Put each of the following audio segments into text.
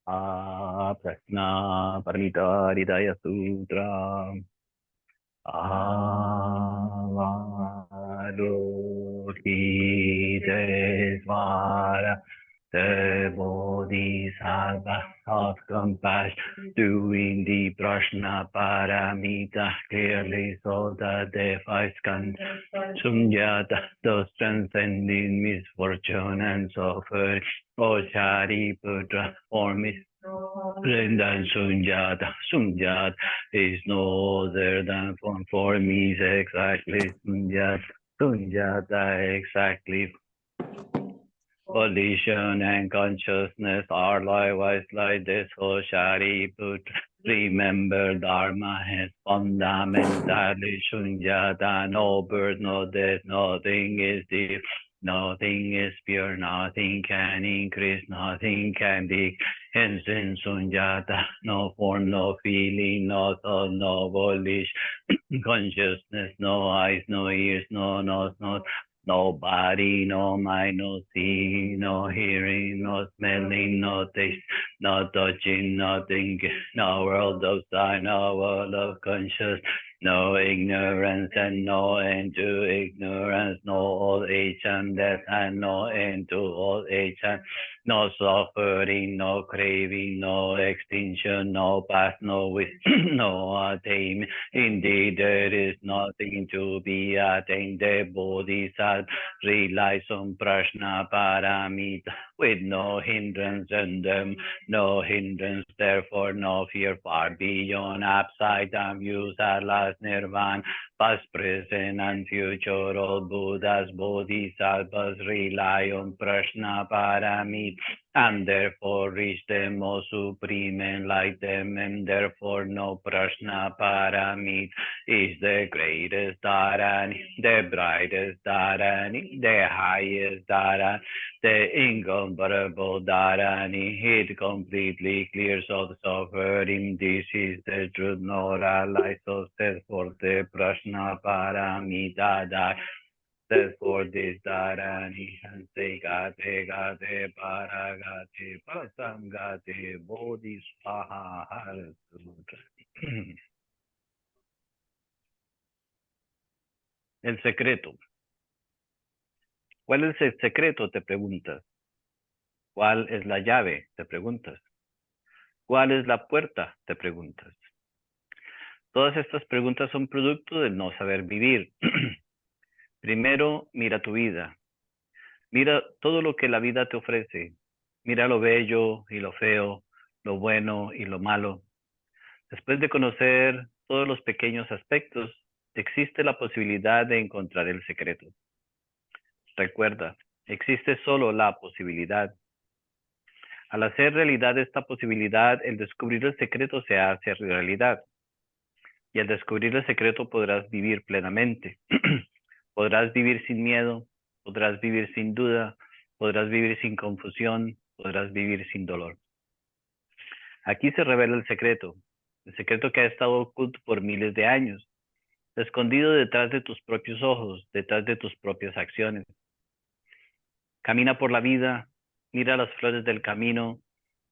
Prajna Paramita Hridaya Sutra. Avalokite Svara. The Bodhisattva of compassion, doing the Prajna Paramita clearly, so that the five skandhas Sunyata, those transcending misfortune and suffering, O Shariputra, for Brendan Sunjata, Sunjata is no other than for me is exactly Sunjata, Sunjata exactly. Volition and consciousness are likewise like this, O Shariputra. Remember, Dharma is fundamentally Shunyata, no birth, no death, nothing is deep, nothing is pure, nothing can increase, nothing can decrease. Hence in Sunyata, no form, no feeling, no thought, no volition, consciousness, no eyes, no ears, no nose, no body, no mind, no seeing, no hearing, no smelling, no taste, no touching, no thinking, no world of sight, no world of conscious, no ignorance and no end to ignorance, no old age and death and no end to old age and no suffering, no craving, no extinction, no past, no wisdom, no attainment. Indeed, there is nothing to be attained. The Bodhisattva relies on Prajna Paramita with no hindrance and no hindrance, therefore no fear, far beyond upside down views at last nirvana. Past, present, and future, all Buddhas, Bodhisattvas rely on Prajna Paramita and therefore reach the most supreme enlightenment, and therefore no Prajna Paramita is the greatest Dharani, the brightest Dharani, the highest Dharani, the incomparable Dharani. It completely clears all the suffering. This is the truth, nor lies so set forth the Prajna Paramita Dharani. Therefore, this Dharani Hanse Gate Gate Paragate Prasangate Bodhisvaha Sutra. El secreto. ¿Cuál es el secreto? Te preguntas. ¿Cuál es la llave? Te preguntas. ¿Cuál es la puerta? Te preguntas. Todas estas preguntas son producto del no saber vivir. Primero, mira tu vida. Mira todo lo que la vida te ofrece. Mira lo bello y lo feo, lo bueno y lo malo. Después de conocer todos los pequeños aspectos, existe la posibilidad de encontrar el secreto. Recuerda, existe solo la posibilidad. Al hacer realidad esta posibilidad, el descubrir el secreto se hace realidad. Y al descubrir el secreto podrás vivir plenamente. Podrás vivir sin miedo, podrás vivir sin duda, podrás vivir sin confusión, podrás vivir sin dolor. Aquí se revela el secreto que ha estado oculto por miles de años, escondido detrás de tus propios ojos, detrás de tus propias acciones. Camina por la vida, mira las flores del camino,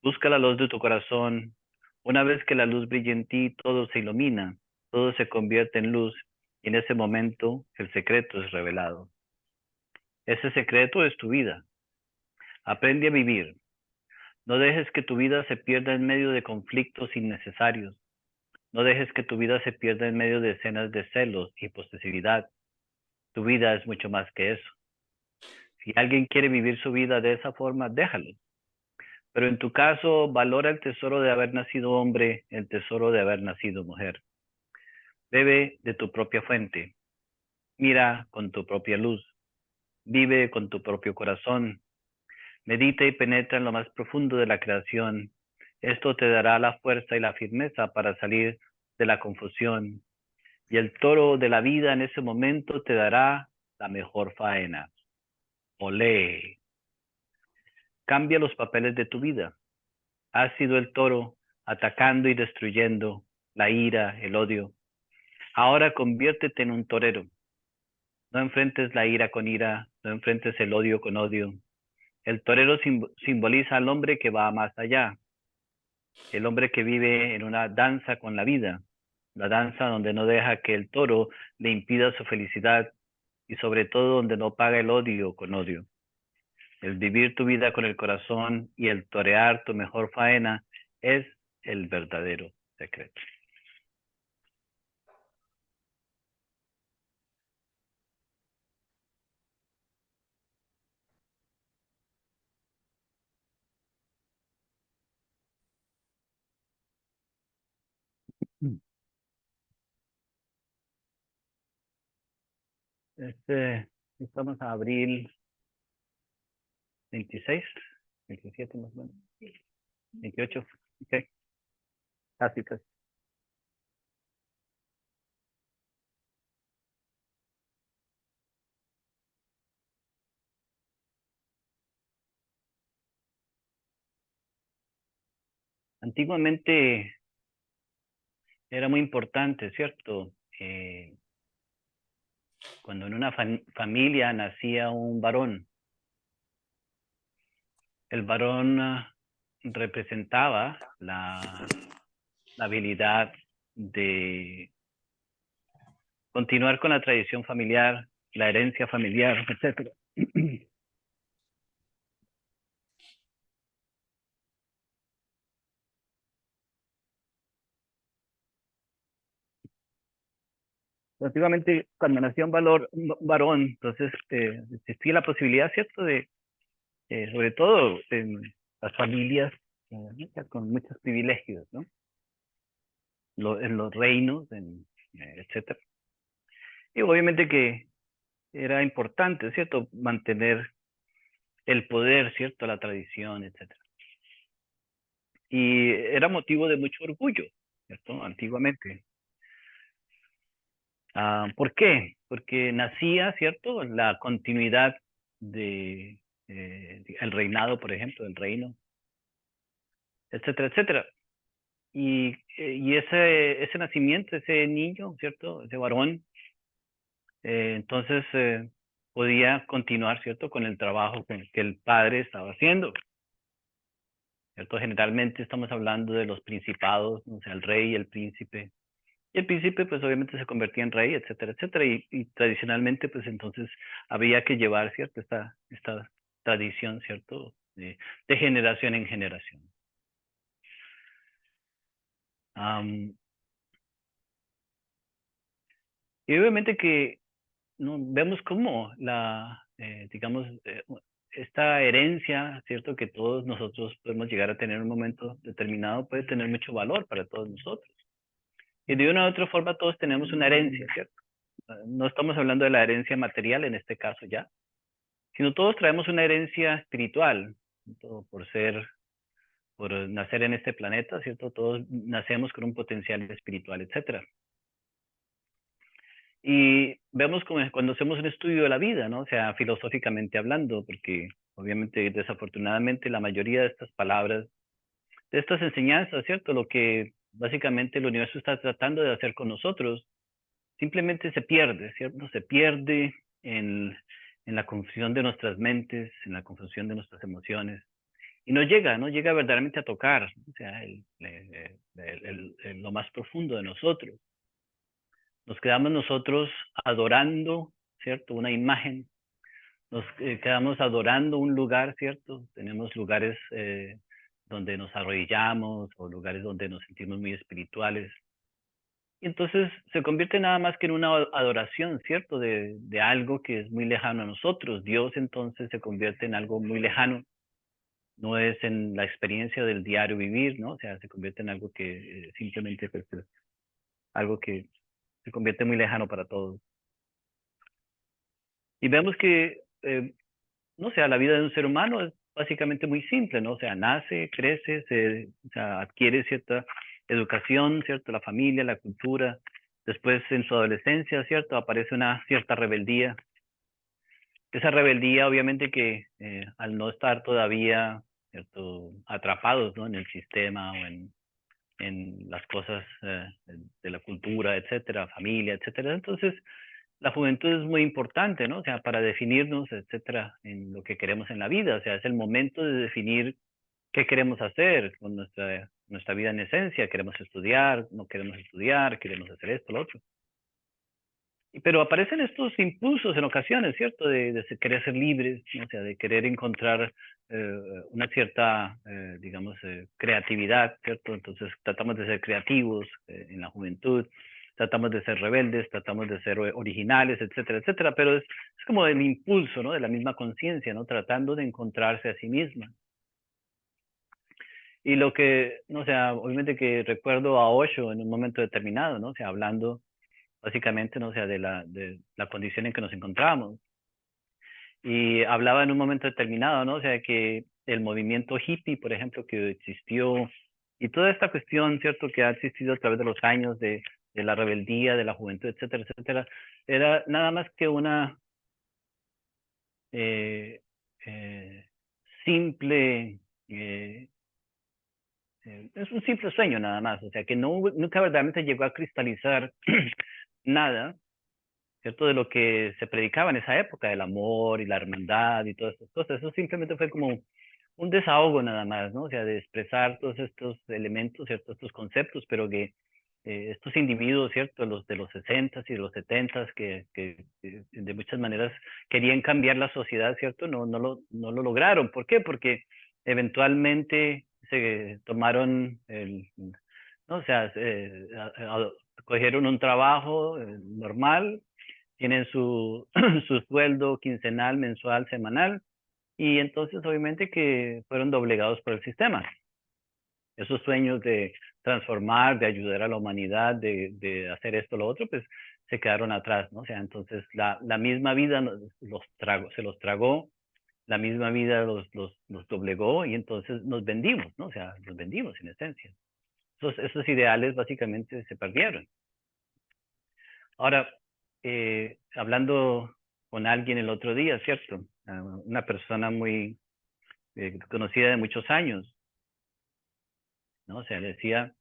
busca la luz de tu corazón. Una vez que la luz brilla en ti, todo se ilumina, todo se convierte en luz, y en ese momento el secreto es revelado. Ese secreto es tu vida. Aprende a vivir. No dejes que tu vida se pierda en medio de conflictos innecesarios. No dejes que tu vida se pierda en medio de escenas de celos y posesividad. Tu vida es mucho más que eso. Si alguien quiere vivir su vida de esa forma, déjalo. Pero en tu caso, valora el tesoro de haber nacido hombre, el tesoro de haber nacido mujer. Bebe de tu propia fuente. Mira con tu propia luz. Vive con tu propio corazón. Medita y penetra en lo más profundo de la creación. Esto te dará la fuerza y la firmeza para salir de la confusión. Y el toro de la vida en ese momento te dará la mejor faena. Olé. Cambia los papeles de tu vida. Has sido el toro atacando y destruyendo, la ira, el odio. Ahora conviértete en un torero. No enfrentes la ira con ira, no enfrentes el odio con odio. El torero simboliza al hombre que va más allá. El hombre que vive en una danza con la vida, la danza donde no deja que el toro le impida su felicidad y sobre todo donde no paga el odio con odio. El vivir tu vida con el corazón y el torear tu mejor faena es el verdadero secreto. Este, estamos a abril 26, 27 más o menos, 28, ok, casi, casi. Antiguamente era muy importante, ¿cierto? Cuando en una familia nacía un varón, el varón representaba la habilidad de continuar con la tradición familiar, la herencia familiar, etcétera. Antiguamente, cuando nacía un varón, entonces existía la posibilidad, ¿cierto?, de, sobre todo en las familias con muchos privilegios, ¿no? En los reinos, etcétera. Y obviamente que era importante, ¿cierto?, mantener el poder, ¿cierto?, la tradición, etcétera. Y era motivo de mucho orgullo, ¿cierto?, antiguamente. ¿Por qué? Porque nacía, ¿cierto?, la continuidad de el reinado, por ejemplo, del reino, etcétera, etcétera. Y ese nacimiento, ese niño, ¿cierto?, ese varón, entonces podía continuar, ¿cierto?, con el trabajo que el padre estaba haciendo, ¿cierto? Generalmente estamos hablando de los principados, o sea, el rey, el príncipe. Y el príncipe, pues obviamente se convertía en rey, etcétera, etcétera. Y tradicionalmente, pues entonces había que llevar, ¿cierto? Esta tradición, ¿cierto? De generación en generación. Y obviamente que no vemos cómo digamos, esta herencia, ¿cierto? Que todos nosotros podemos llegar a tener en un momento determinado, puede tener mucho valor para todos nosotros. Y de una u otra forma todos tenemos una herencia, ¿cierto? No estamos hablando de la herencia material en este caso ya, sino todos traemos una herencia espiritual, ¿cierto? Por nacer en este planeta, ¿cierto? Todos nacemos con un potencial espiritual, etcétera. Y vemos como cuando hacemos un estudio de la vida, ¿no? O sea, filosóficamente hablando, porque obviamente, desafortunadamente, la mayoría de estas palabras, de estas enseñanzas, ¿cierto? Lo que básicamente el universo está tratando de hacer con nosotros, simplemente se pierde, ¿cierto? Se pierde en la confusión de nuestras mentes, en la confusión de nuestras emociones. Y no llega verdaderamente a tocar, o sea, lo más profundo de nosotros. Nos quedamos nosotros adorando, ¿cierto? Una imagen. Nos quedamos adorando un lugar, ¿cierto? Tenemos lugares donde nos arrodillamos o lugares donde nos sentimos muy espirituales. Y entonces se convierte nada más que en una adoración, ¿cierto? De algo que es muy lejano a nosotros. Dios entonces se convierte en algo muy lejano. No es en la experiencia del diario vivir, ¿no? O sea, se convierte en algo que simplemente, pues, algo que se convierte muy lejano para todos. Y vemos que, no sé, la vida de un ser humano es básicamente muy simple, ¿no? O sea, nace, crece, o sea, adquiere cierta educación, ¿cierto? La familia, la cultura. Después, en su adolescencia, ¿cierto? Aparece una cierta rebeldía. Esa rebeldía, obviamente que al no estar todavía, ¿cierto? Atrapados, ¿no? En el sistema o en las cosas de la cultura, etcétera, familia, etcétera. Entonces, la juventud es muy importante, ¿no? O sea, para definirnos, etcétera, en lo que queremos en la vida. O sea, es el momento de definir qué queremos hacer con nuestra vida en esencia, queremos estudiar, no queremos estudiar, queremos hacer esto, lo otro. Pero aparecen estos impulsos en ocasiones, ¿cierto? De querer ser libres, ¿no? O sea, de querer encontrar una cierta, digamos, creatividad, ¿cierto? Entonces tratamos de ser creativos en la juventud, tratamos de ser rebeldes, tratamos de ser originales, etcétera, etcétera, pero es como el impulso, ¿no? De la misma conciencia, ¿no? Tratando de encontrarse a sí misma. Y lo que, no o sea, obviamente que recuerdo a Osho en un momento determinado, ¿no? O sea, hablando básicamente, ¿no? O sea, de la condición en que nos encontramos. Y hablaba en un momento determinado, ¿no? O sea, que el movimiento hippie, por ejemplo, que existió, y toda esta cuestión, ¿cierto?, que ha existido a través de los años de la rebeldía, de la juventud, etcétera, etcétera, era nada más que una eh, eh, simple, es un simple sueño nada más, o sea, que no, nunca verdaderamente llegó a cristalizar nada, ¿cierto? De lo que se predicaba en esa época, del amor y la hermandad y todas estas cosas. Eso simplemente fue como un desahogo nada más, ¿no? O sea, de expresar todos estos elementos, ¿cierto? Estos conceptos, pero que estos individuos, ¿cierto? Los de los 60s y de los 70s, que de muchas maneras querían cambiar la sociedad, ¿cierto? No lo lograron. ¿Por qué? Porque eventualmente se tomaron ¿no? O sea, cogieron un trabajo normal, tienen su, su sueldo quincenal, mensual, semanal, y entonces obviamente que fueron doblegados por el sistema. Esos sueños de transformar, de ayudar a la humanidad, de hacer esto, lo otro, pues se quedaron atrás, ¿no? O sea, entonces la misma vida se los tragó, la misma vida los doblegó y entonces nos vendimos, ¿no? O sea, nos vendimos en esencia. Esos ideales básicamente se perdieron. Ahora, hablando con alguien el otro día, ¿cierto? Una persona muy conocida de muchos años, ¿no? O sea, le decía,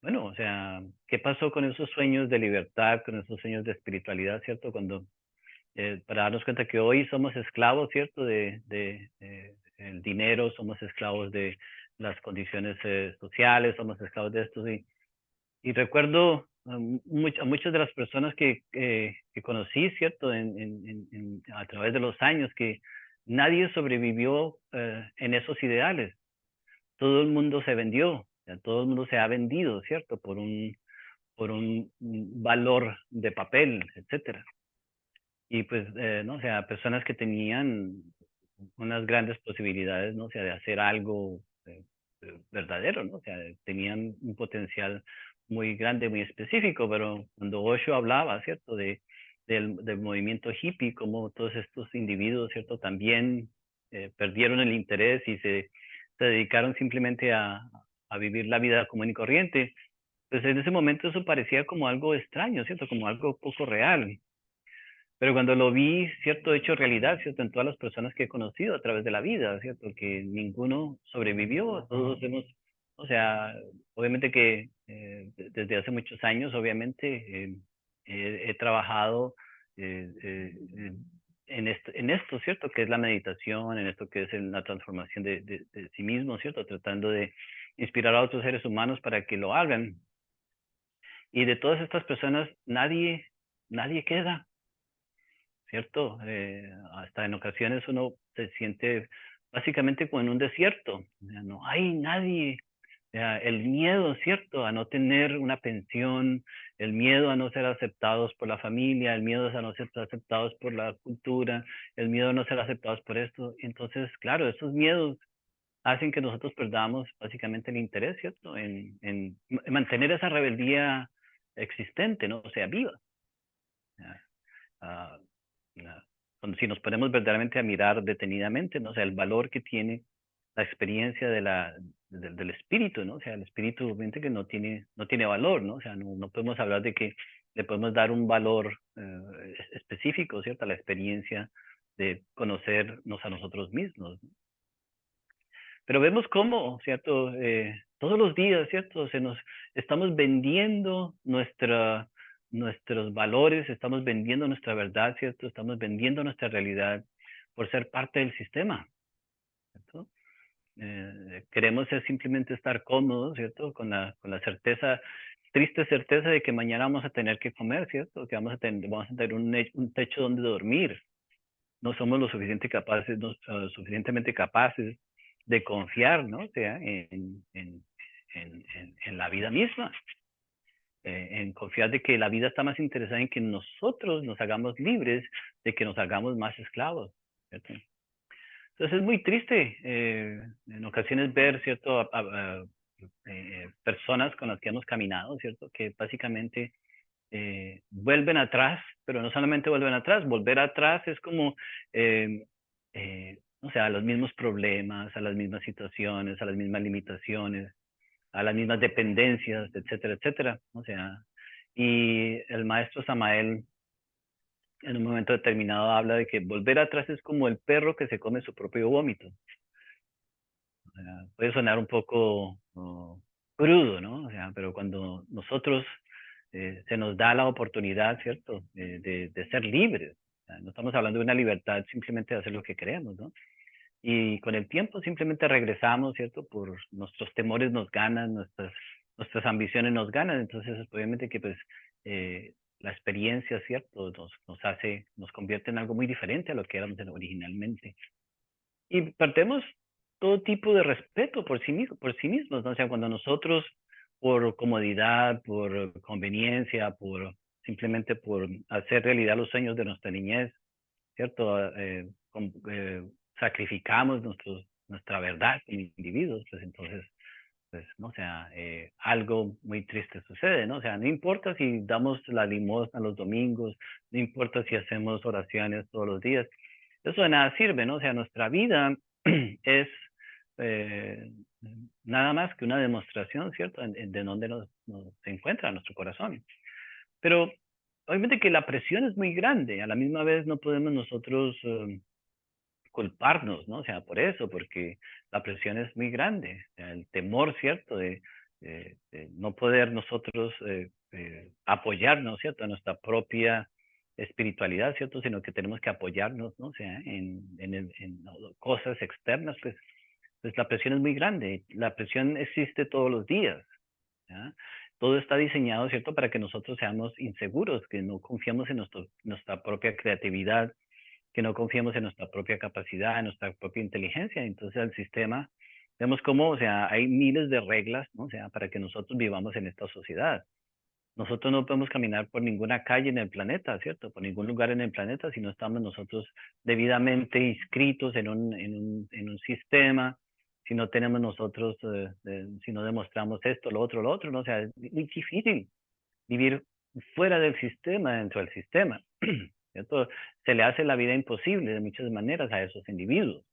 bueno, o sea, ¿qué pasó con esos sueños de libertad, con esos sueños de espiritualidad, ¿cierto? Cuando, para darnos cuenta que hoy somos esclavos, ¿cierto? De el dinero, somos esclavos de las condiciones sociales, somos esclavos de esto, y recuerdo a muchas de las personas que conocí, ¿cierto? A través de los años, que nadie sobrevivió en esos ideales. Todo el mundo se vendió, o sea, todo el mundo se ha vendido, ¿cierto? Por un valor de papel, etcétera. Y pues, no, o sea, personas que tenían unas grandes posibilidades, ¿no? O sea, de hacer algo verdadero, ¿no? O sea, tenían un potencial muy grande, muy específico, pero cuando Osho hablaba, ¿cierto? Del movimiento hippie, como todos estos individuos, ¿cierto? También perdieron el interés y se dedicaron simplemente a vivir la vida común y corriente. Pues en ese momento eso parecía como algo extraño, ¿cierto? Como algo poco real. Pero cuando lo vi, cierto, hecho realidad, cierto, en todas las personas que he conocido a través de la vida, cierto, que ninguno sobrevivió, todos hemos, o sea, obviamente que desde hace muchos años, obviamente, he trabajado en esto, cierto, que es la meditación, en esto que es la transformación de sí mismo, cierto, tratando de inspirar a otros seres humanos para que lo hagan. Y de todas estas personas, nadie queda. ¿Cierto? Hasta en ocasiones uno se siente básicamente como en un desierto, no hay nadie. El miedo, ¿cierto? A no tener una pensión, el miedo a no ser aceptados por la familia, el miedo a no ser aceptados por la cultura, el miedo a no ser aceptados por esto. Entonces, claro, esos miedos hacen que nosotros perdamos básicamente el interés, ¿cierto? En mantener esa rebeldía existente, ¿no? O sea, viva. Uh, si nos ponemos verdaderamente a mirar detenidamente, ¿no? O sea, el valor que tiene la experiencia del espíritu, ¿no? O sea, el espíritu obviamente que no tiene valor, ¿no? O sea, no podemos hablar de que le podemos dar un valor específico, ¿cierto? A la experiencia de conocernos a nosotros mismos, ¿no? Pero vemos cómo, ¿cierto? Todos los días, ¿cierto? Estamos vendiendo nuestros valores, estamos vendiendo nuestra verdad, ¿cierto? Estamos vendiendo nuestra realidad por ser parte del sistema, ¿cierto? Queremos es simplemente estar cómodos, ¿cierto? Con la certeza, triste certeza de que mañana vamos a tener que comer, ¿cierto? Que vamos a tener un techo donde dormir. No somos lo suficientemente capaces de confiar, ¿no? O sea, en la vida misma, en confiar de que la vida está más interesada en que nosotros nos hagamos libres, de que nos hagamos más esclavos, ¿cierto? Entonces es muy triste en ocasiones ver, ¿cierto? Personas con las que hemos caminado, ¿cierto? Que básicamente vuelven atrás, pero no solamente vuelven atrás, volver atrás es como, o sea, a los mismos problemas, a las mismas situaciones, a las mismas limitaciones, a las mismas dependencias, etcétera, etcétera. O sea, y el maestro Samael en un momento determinado habla de que volver atrás es como el perro que se come su propio vómito. O sea, puede sonar un poco crudo, ¿no? O sea, pero cuando nosotros se nos da la oportunidad, ¿cierto? De ser libres. O sea, no estamos hablando de una libertad simplemente de hacer lo que queremos, ¿no? Y con el tiempo simplemente regresamos, ¿cierto? Por nuestros temores nos ganan, nuestras ambiciones nos ganan. Entonces, obviamente que pues la experiencia, ¿cierto? Nos convierte en algo muy diferente a lo que éramos originalmente. Y perdemos todo tipo de respeto por sí mismos, ¿no? O sea, cuando nosotros, por comodidad, por conveniencia, simplemente por hacer realidad los sueños de nuestra niñez, ¿cierto? Sacrificamos nuestra verdad como individuos, pues entonces, pues, ¿no? O sea, algo muy triste sucede, ¿no? O sea, no importa si damos la limosna los domingos, no importa si hacemos oraciones todos los días, eso de nada sirve, ¿no? O sea, nuestra vida es eh, nada más que una demostración, ¿cierto? De dónde se encuentra nuestro corazón. Pero obviamente que la presión es muy grande, a la misma vez no podemos nosotros culparnos, ¿no? O sea, por eso, porque la presión es muy grande, o sea, el temor, ¿cierto? De no poder nosotros apoyarnos, ¿cierto? A nuestra propia espiritualidad, ¿cierto? Sino que tenemos que apoyarnos, ¿no? O sea, en cosas externas, pues la presión es muy grande. La presión existe todos los días, ¿ya? Todo está diseñado, ¿cierto? Para que nosotros seamos inseguros, que no confiamos en nuestra propia creatividad, que no confiemos en nuestra propia capacidad, en nuestra propia inteligencia. Entonces el sistema, vemos cómo, o sea, hay miles de reglas, ¿no? O sea, para que nosotros vivamos en esta sociedad. Nosotros no podemos caminar por ninguna calle en el planeta, ¿cierto? Por ningún lugar en el planeta si no estamos nosotros debidamente inscritos en un sistema, si no tenemos nosotros, si no demostramos esto, lo otro, ¿no? O sea, es muy difícil vivir fuera del sistema, dentro del sistema, ¿cierto? Se le hace la vida imposible de muchas maneras a esos individuos.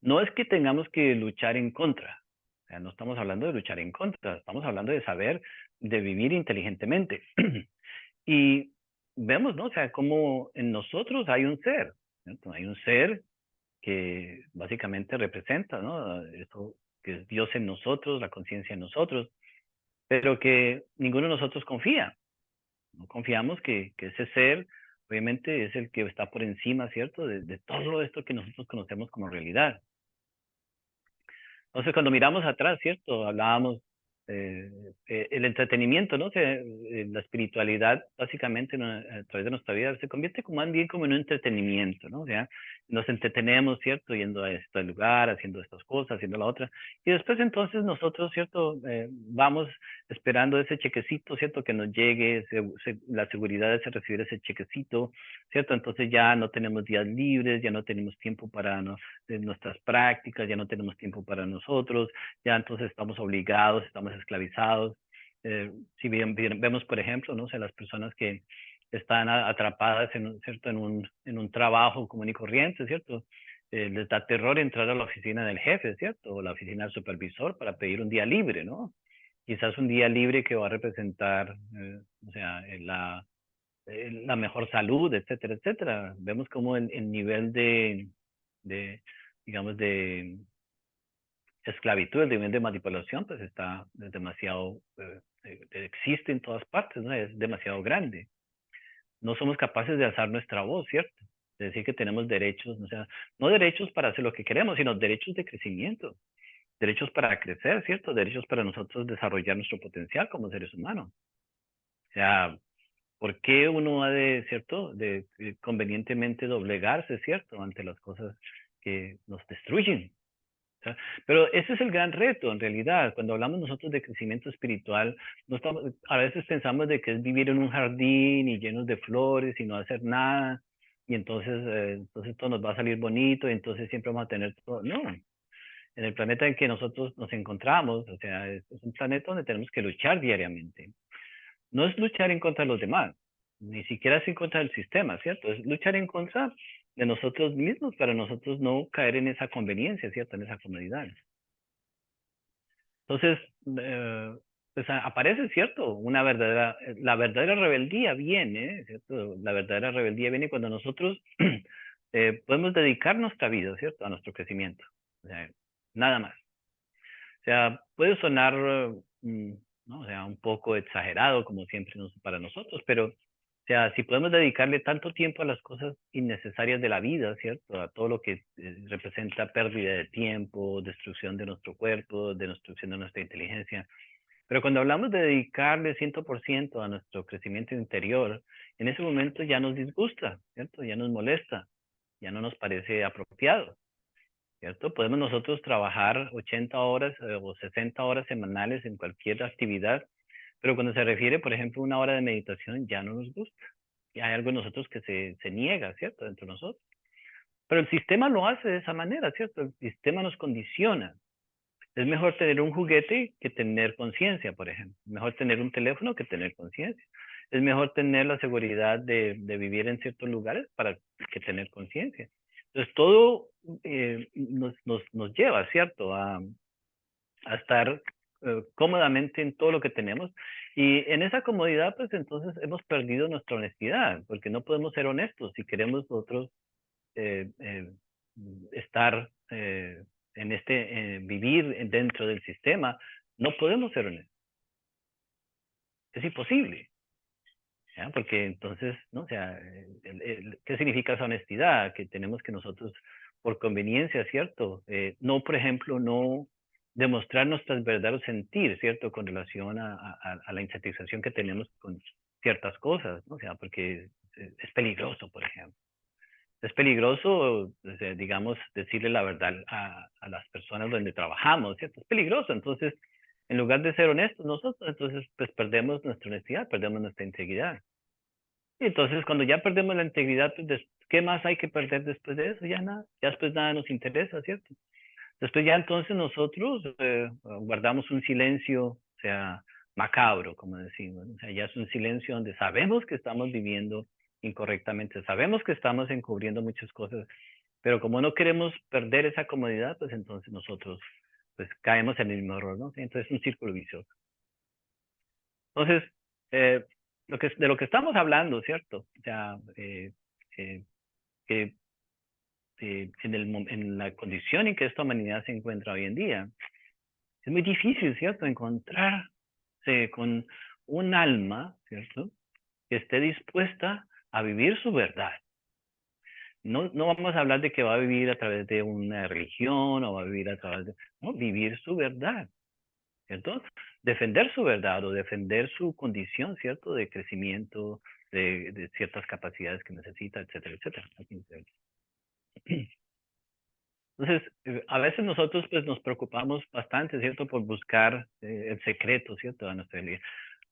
No es que tengamos que luchar en contra, o sea, no estamos hablando de luchar en contra, estamos hablando de saber, de vivir inteligentemente. Y vemos, ¿no? O sea, como en nosotros hay un ser, ¿cierto? Hay un ser que básicamente representa, ¿no? Eso que es Dios en nosotros, la conciencia en nosotros, pero que ninguno de nosotros confía. No confiamos que ese ser, obviamente, es el que está por encima, ¿cierto? De todo esto que nosotros conocemos como realidad. Entonces, cuando miramos atrás, ¿cierto? Hablábamos eh, el entretenimiento, ¿no? La espiritualidad, básicamente, a través de nuestra vida, se convierte como más bien como en un entretenimiento, ¿no? O sea, nos entretenemos, ¿cierto? Yendo a este lugar, haciendo estas cosas, haciendo la otra. Y después, entonces, nosotros, ¿cierto? Vamos esperando ese chequecito, ¿cierto? Que nos llegue, la seguridad de recibir ese chequecito, ¿cierto? Entonces ya no tenemos días libres, ya no tenemos tiempo para, ¿no? De nuestras prácticas, ya no tenemos tiempo para nosotros, ya entonces estamos obligados, estamos esclavizados. Si vemos, por ejemplo, no sé, las personas que están atrapadas ¿cierto? En un trabajo común y corriente, ¿cierto? Les da terror entrar a la oficina del jefe, ¿cierto? O la oficina del supervisor para pedir un día libre, ¿no? Quizás un día libre que va a representar, o sea, la mejor salud, etcétera, etcétera. Vemos como el nivel de, digamos, de esclavitud, el nivel de manipulación, pues está demasiado, existe en todas partes, ¿no? Es demasiado grande. No somos capaces de alzar nuestra voz, ¿cierto? de decir que tenemos derechos, o sea, no derechos para hacer lo que queremos, sino derechos de crecimiento, derechos para crecer, ¿cierto? Derechos para nosotros desarrollar nuestro potencial como seres humanos. O sea, ¿por qué uno ha de, cierto, de convenientemente doblegarse, cierto, ante las cosas que nos destruyen? O sea, pero ese es el gran reto, en realidad. Cuando hablamos nosotros de crecimiento espiritual, no estamos, a veces pensamos de que es vivir en un jardín y llenos de flores y no hacer nada, y entonces todo nos va a salir bonito, y entonces siempre vamos a tener todo. No, en el planeta en que nosotros nos encontramos, o sea, es un planeta donde tenemos que luchar diariamente. No es luchar en contra de los demás, ni siquiera es en contra del sistema, ¿cierto? Es luchar en contra de nosotros mismos para nosotros no caer en esa conveniencia, ¿cierto? En esa comodidad. Entonces, pues aparece, ¿cierto? La verdadera rebeldía viene, ¿cierto? La verdadera rebeldía viene cuando nosotros podemos dedicar nuestra vida, ¿cierto? A nuestro crecimiento. O sea, nada más. O sea, puede sonar, ¿no? O sea, un poco exagerado como siempre para nosotros, pero, o sea, si podemos dedicarle tanto tiempo a las cosas innecesarias de la vida, ¿cierto? A todo lo que representa pérdida de tiempo, destrucción de nuestro cuerpo, de destrucción de nuestra inteligencia. Pero cuando hablamos de dedicarle 100% a nuestro crecimiento interior, en ese momento ya nos disgusta, ¿cierto? Ya nos molesta, ya no nos parece apropiado. ¿Cierto? Podemos nosotros trabajar 80 horas o 60 horas semanales en cualquier actividad, pero cuando se refiere, por ejemplo, a una hora de meditación, ya no nos gusta. Y hay algo en nosotros que se niega, ¿cierto? Dentro de nosotros. Pero el sistema lo hace de esa manera, ¿cierto? El sistema nos condiciona. Es mejor tener un juguete que tener conciencia, por ejemplo. Mejor tener un teléfono que tener conciencia. Es mejor tener la seguridad de vivir en ciertos lugares para que tener conciencia. Entonces, todo nos lleva, ¿cierto? A estar cómodamente en todo lo que tenemos. Y en esa comodidad, pues entonces hemos perdido nuestra honestidad, porque no podemos ser honestos si queremos nosotros eh, eh, estar vivir dentro del sistema, no podemos ser honestos. Es imposible. ¿Ya? Porque entonces, ¿no? O sea, ¿qué significa esa honestidad? Que tenemos que nosotros, por conveniencia, ¿cierto? No, por ejemplo, no demostrar nuestros verdaderos sentir, ¿cierto? Con relación a la insatisfacción que tenemos con ciertas cosas, ¿no? O sea, porque es peligroso, por ejemplo. Es peligroso, o sea, digamos, decirle la verdad a las personas donde trabajamos, ¿cierto? Es peligroso. Entonces, en lugar de ser honestos nosotros, entonces, pues perdemos nuestra honestidad, perdemos nuestra integridad. Y entonces, cuando ya perdemos la integridad, pues, ¿qué más hay que perder después de eso? Ya nada, ya después nada nos interesa, ¿cierto? Después ya entonces nosotros guardamos un silencio, o sea, macabro, como decimos. O sea, ya es un silencio donde sabemos que estamos viviendo incorrectamente, sabemos que estamos encubriendo muchas cosas, pero como no queremos perder esa comodidad, pues entonces nosotros pues caemos en el mismo error, ¿no? Entonces es un círculo vicioso. Entonces, eh, de lo que estamos hablando, ¿cierto? O sea, eh, que en la condición en que esta humanidad se encuentra hoy en día, es muy difícil, ¿cierto? Encontrarse con un alma, ¿cierto? Que esté dispuesta a vivir su verdad. No, no vamos a hablar de que va a vivir a través de una religión o va a vivir a través de... No, vivir su verdad, ¿cierto? Defender su verdad o defender su condición, ¿cierto? De crecimiento, de ciertas capacidades que necesita, etcétera, etcétera. Entonces, a veces nosotros pues nos preocupamos bastante, ¿cierto? Por buscar el secreto, ¿cierto? De nuestra vida.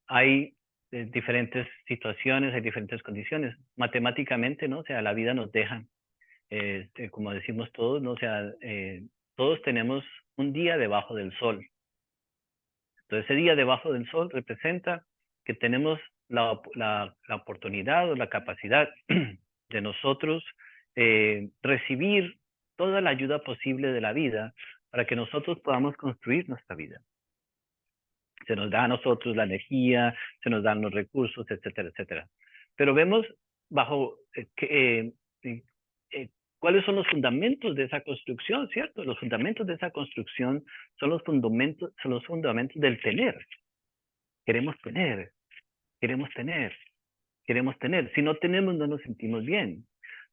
Hay diferentes situaciones, hay diferentes condiciones. Matemáticamente, ¿no? O sea, la vida nos deja, como decimos todos, ¿no? O sea, todos tenemos un día debajo del sol. Entonces, ese día debajo del sol representa que tenemos la oportunidad o la capacidad de nosotros recibir toda la ayuda posible de la vida para que nosotros podamos construir nuestra vida. Se nos da a nosotros la energía, se nos dan los recursos, etcétera, etcétera. Pero vemos bajo cuáles son los fundamentos de esa construcción, ¿cierto? Los fundamentos de esa construcción son los fundamentos del tener. Queremos tener, queremos tener, queremos tener. Si no tenemos, no nos sentimos bien.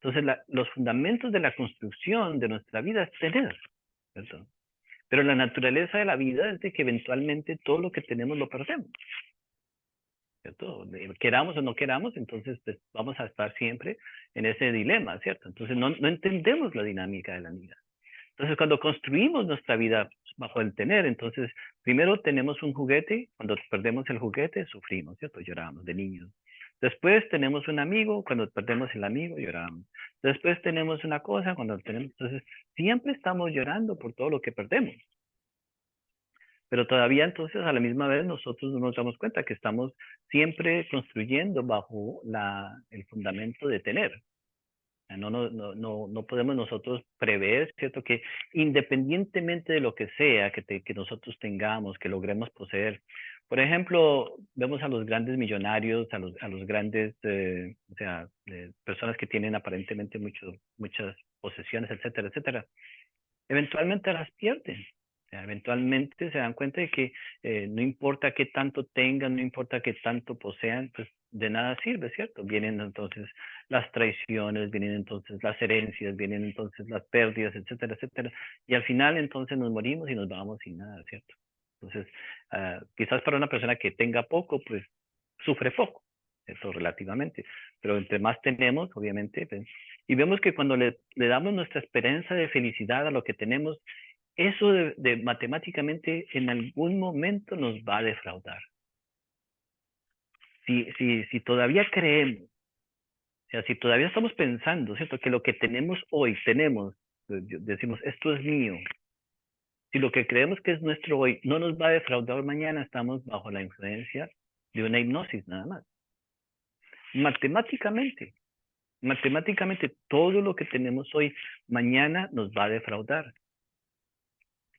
Entonces, los fundamentos de la construcción de nuestra vida es tener, ¿cierto? Pero la naturaleza de la vida es de que eventualmente todo lo que tenemos lo perdemos, ¿cierto? Queramos o no queramos, entonces pues, vamos a estar siempre en ese dilema, ¿cierto? Entonces no entendemos la dinámica de la vida. Entonces cuando construimos nuestra vida bajo el tener, entonces primero tenemos un juguete, cuando perdemos el juguete sufrimos, ¿cierto? Lloramos de niños. Después tenemos un amigo, cuando perdemos el amigo lloramos. Después tenemos una cosa, cuando tenemos, entonces siempre estamos llorando por todo lo que perdemos. Pero todavía entonces a la misma vez nosotros no nos damos cuenta que estamos siempre construyendo bajo el fundamento de tener. No podemos nosotros prever, ¿cierto? Que independientemente de lo que sea que nosotros tengamos, que logremos poseer. Por ejemplo, vemos a los grandes millonarios, a los grandes, o sea, personas que tienen aparentemente muchas posesiones, etcétera, etcétera. Eventualmente las pierden. O sea, eventualmente se dan cuenta de que no importa qué tanto tengan, no importa qué tanto posean, pues de nada sirve, ¿cierto? Vienen entonces las traiciones, vienen entonces las herencias, vienen entonces las pérdidas, etcétera, etcétera. Y al final entonces nos morimos y nos vamos sin nada, ¿cierto? Entonces, quizás para una persona que tenga poco, pues sufre poco, eso relativamente. Pero entre más tenemos, obviamente, pues, y vemos que cuando le damos nuestra esperanza de felicidad a lo que tenemos, eso de matemáticamente en algún momento nos va a defraudar. Si todavía creemos, o sea, si todavía estamos pensando, ¿cierto? Que lo que tenemos hoy, decimos, esto es mío. Si lo que creemos que es nuestro hoy no nos va a defraudar mañana, estamos bajo la influencia de una hipnosis nada más. Matemáticamente, todo lo que tenemos hoy, mañana nos va a defraudar.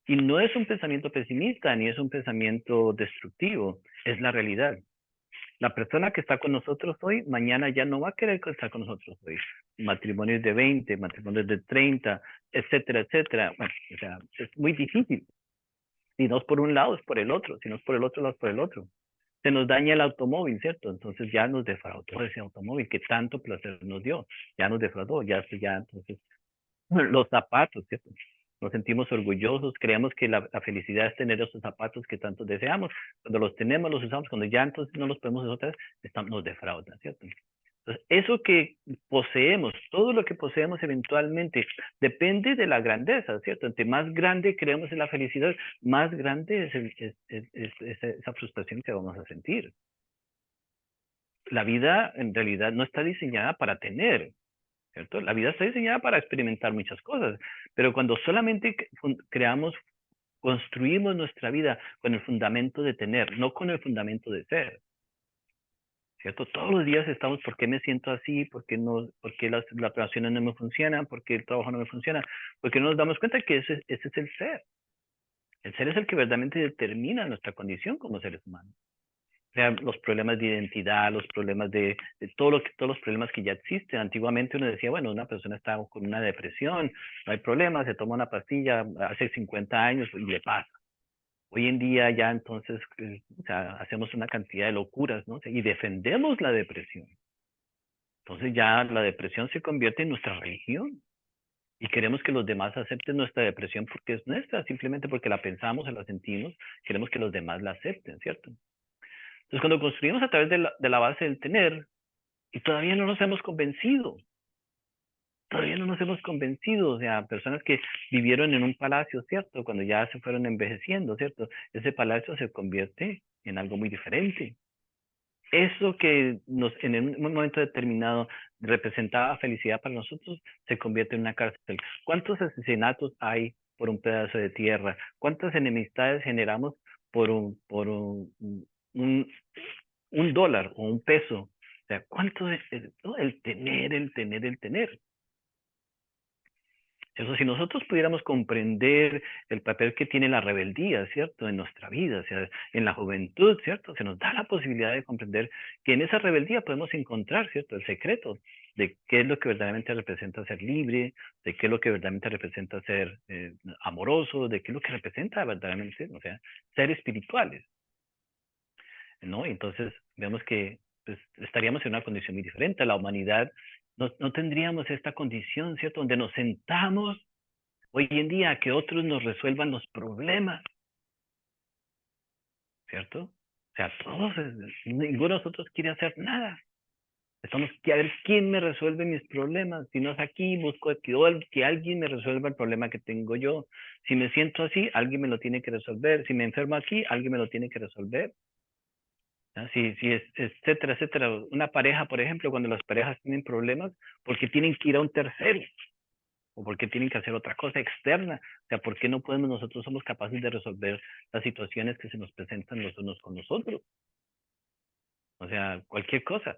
Y no es un pensamiento pesimista, ni es un pensamiento destructivo, es la realidad. La persona que está con nosotros hoy, mañana ya no va a querer estar con nosotros hoy. Matrimonios de 20, matrimonios de 30, etcétera, etcétera. Bueno, o sea, es muy difícil. Si no es por un lado, es por el otro. Si no es por el otro lado, es por el otro. Se nos daña el automóvil, ¿cierto? Entonces ya nos defraudó ese automóvil que tanto placer nos dio. Ya nos defraudó, entonces los zapatos, ¿cierto? Nos sentimos orgullosos, creemos que la felicidad es tener esos zapatos que tanto deseamos. Cuando los tenemos, los usamos, cuando ya entonces no los podemos usar otra vez, nos defraudan, ¿cierto? Entonces, eso que poseemos, todo lo que poseemos eventualmente, depende de la grandeza, ¿cierto? Entre más grande creemos en la felicidad, más grande es esa frustración que vamos a sentir. La vida en realidad no está diseñada para tener, ¿cierto? La vida está diseñada para experimentar muchas cosas, pero cuando solamente construimos nuestra vida con el fundamento de tener, no con el fundamento de ser, ¿cierto? Todos los días estamos, ¿por qué me siento así? ¿Por qué las relaciones no me funcionan? ¿Por qué el trabajo no me funciona? Porque no nos damos cuenta que ese es el ser. El ser es el que verdaderamente determina nuestra condición como seres humanos. O sea, los problemas de identidad, los problemas de todos los problemas que ya existen. Antiguamente uno decía, bueno, una persona está con una depresión, no hay problema, se toma una pastilla hace 50 años y le pasa. Hoy en día ya entonces, o sea, hacemos una cantidad de locuras, ¿no? Y defendemos la depresión. Entonces ya la depresión se convierte en nuestra religión. Y queremos que los demás acepten nuestra depresión porque es nuestra, simplemente porque la pensamos o la sentimos, queremos que los demás la acepten, ¿cierto? Entonces, cuando construimos a través de la base del tener, y todavía no nos hemos convencido, o sea, personas que vivieron en un palacio, ¿cierto? Cuando ya se fueron envejeciendo, ¿cierto? Ese palacio se convierte en algo muy diferente. Eso que en un momento determinado representaba felicidad para nosotros, se convierte en una cárcel. ¿Cuántos asesinatos hay por un pedazo de tierra? ¿Cuántas enemistades generamos por un dólar o un peso? O sea, ¿cuánto es el tener, el tener? Eso, si nosotros pudiéramos comprender el papel que tiene la rebeldía, ¿cierto? En nuestra vida, o sea, en la juventud, ¿cierto? Se nos da la posibilidad de comprender que en esa rebeldía podemos encontrar, ¿cierto? El secreto de qué es lo que verdaderamente representa ser libre, de qué es lo que verdaderamente representa ser amoroso, de qué es lo que representa verdaderamente, o sea, ser espirituales, ¿no? Entonces, vemos que pues, estaríamos en una condición muy diferente. La humanidad no tendríamos esta condición, ¿cierto? Donde nos sentamos hoy en día a que otros nos resuelvan los problemas, ¿cierto? O sea, todos, ninguno de nosotros quiere hacer nada. Estamos que a ver quién me resuelve mis problemas. Si no es aquí, busco que alguien me resuelva el problema que tengo yo. Si me siento así, alguien me lo tiene que resolver. Si me enfermo aquí, alguien me lo tiene que resolver. ¿Ya? Etcétera, etcétera. Una pareja, por ejemplo, cuando las parejas tienen problemas, porque tienen que ir a un tercero o porque tienen que hacer otra cosa externa. O sea, ¿por qué no podemos nosotros somos capaces de resolver las situaciones que se nos presentan los unos con los otros? O sea, cualquier cosa.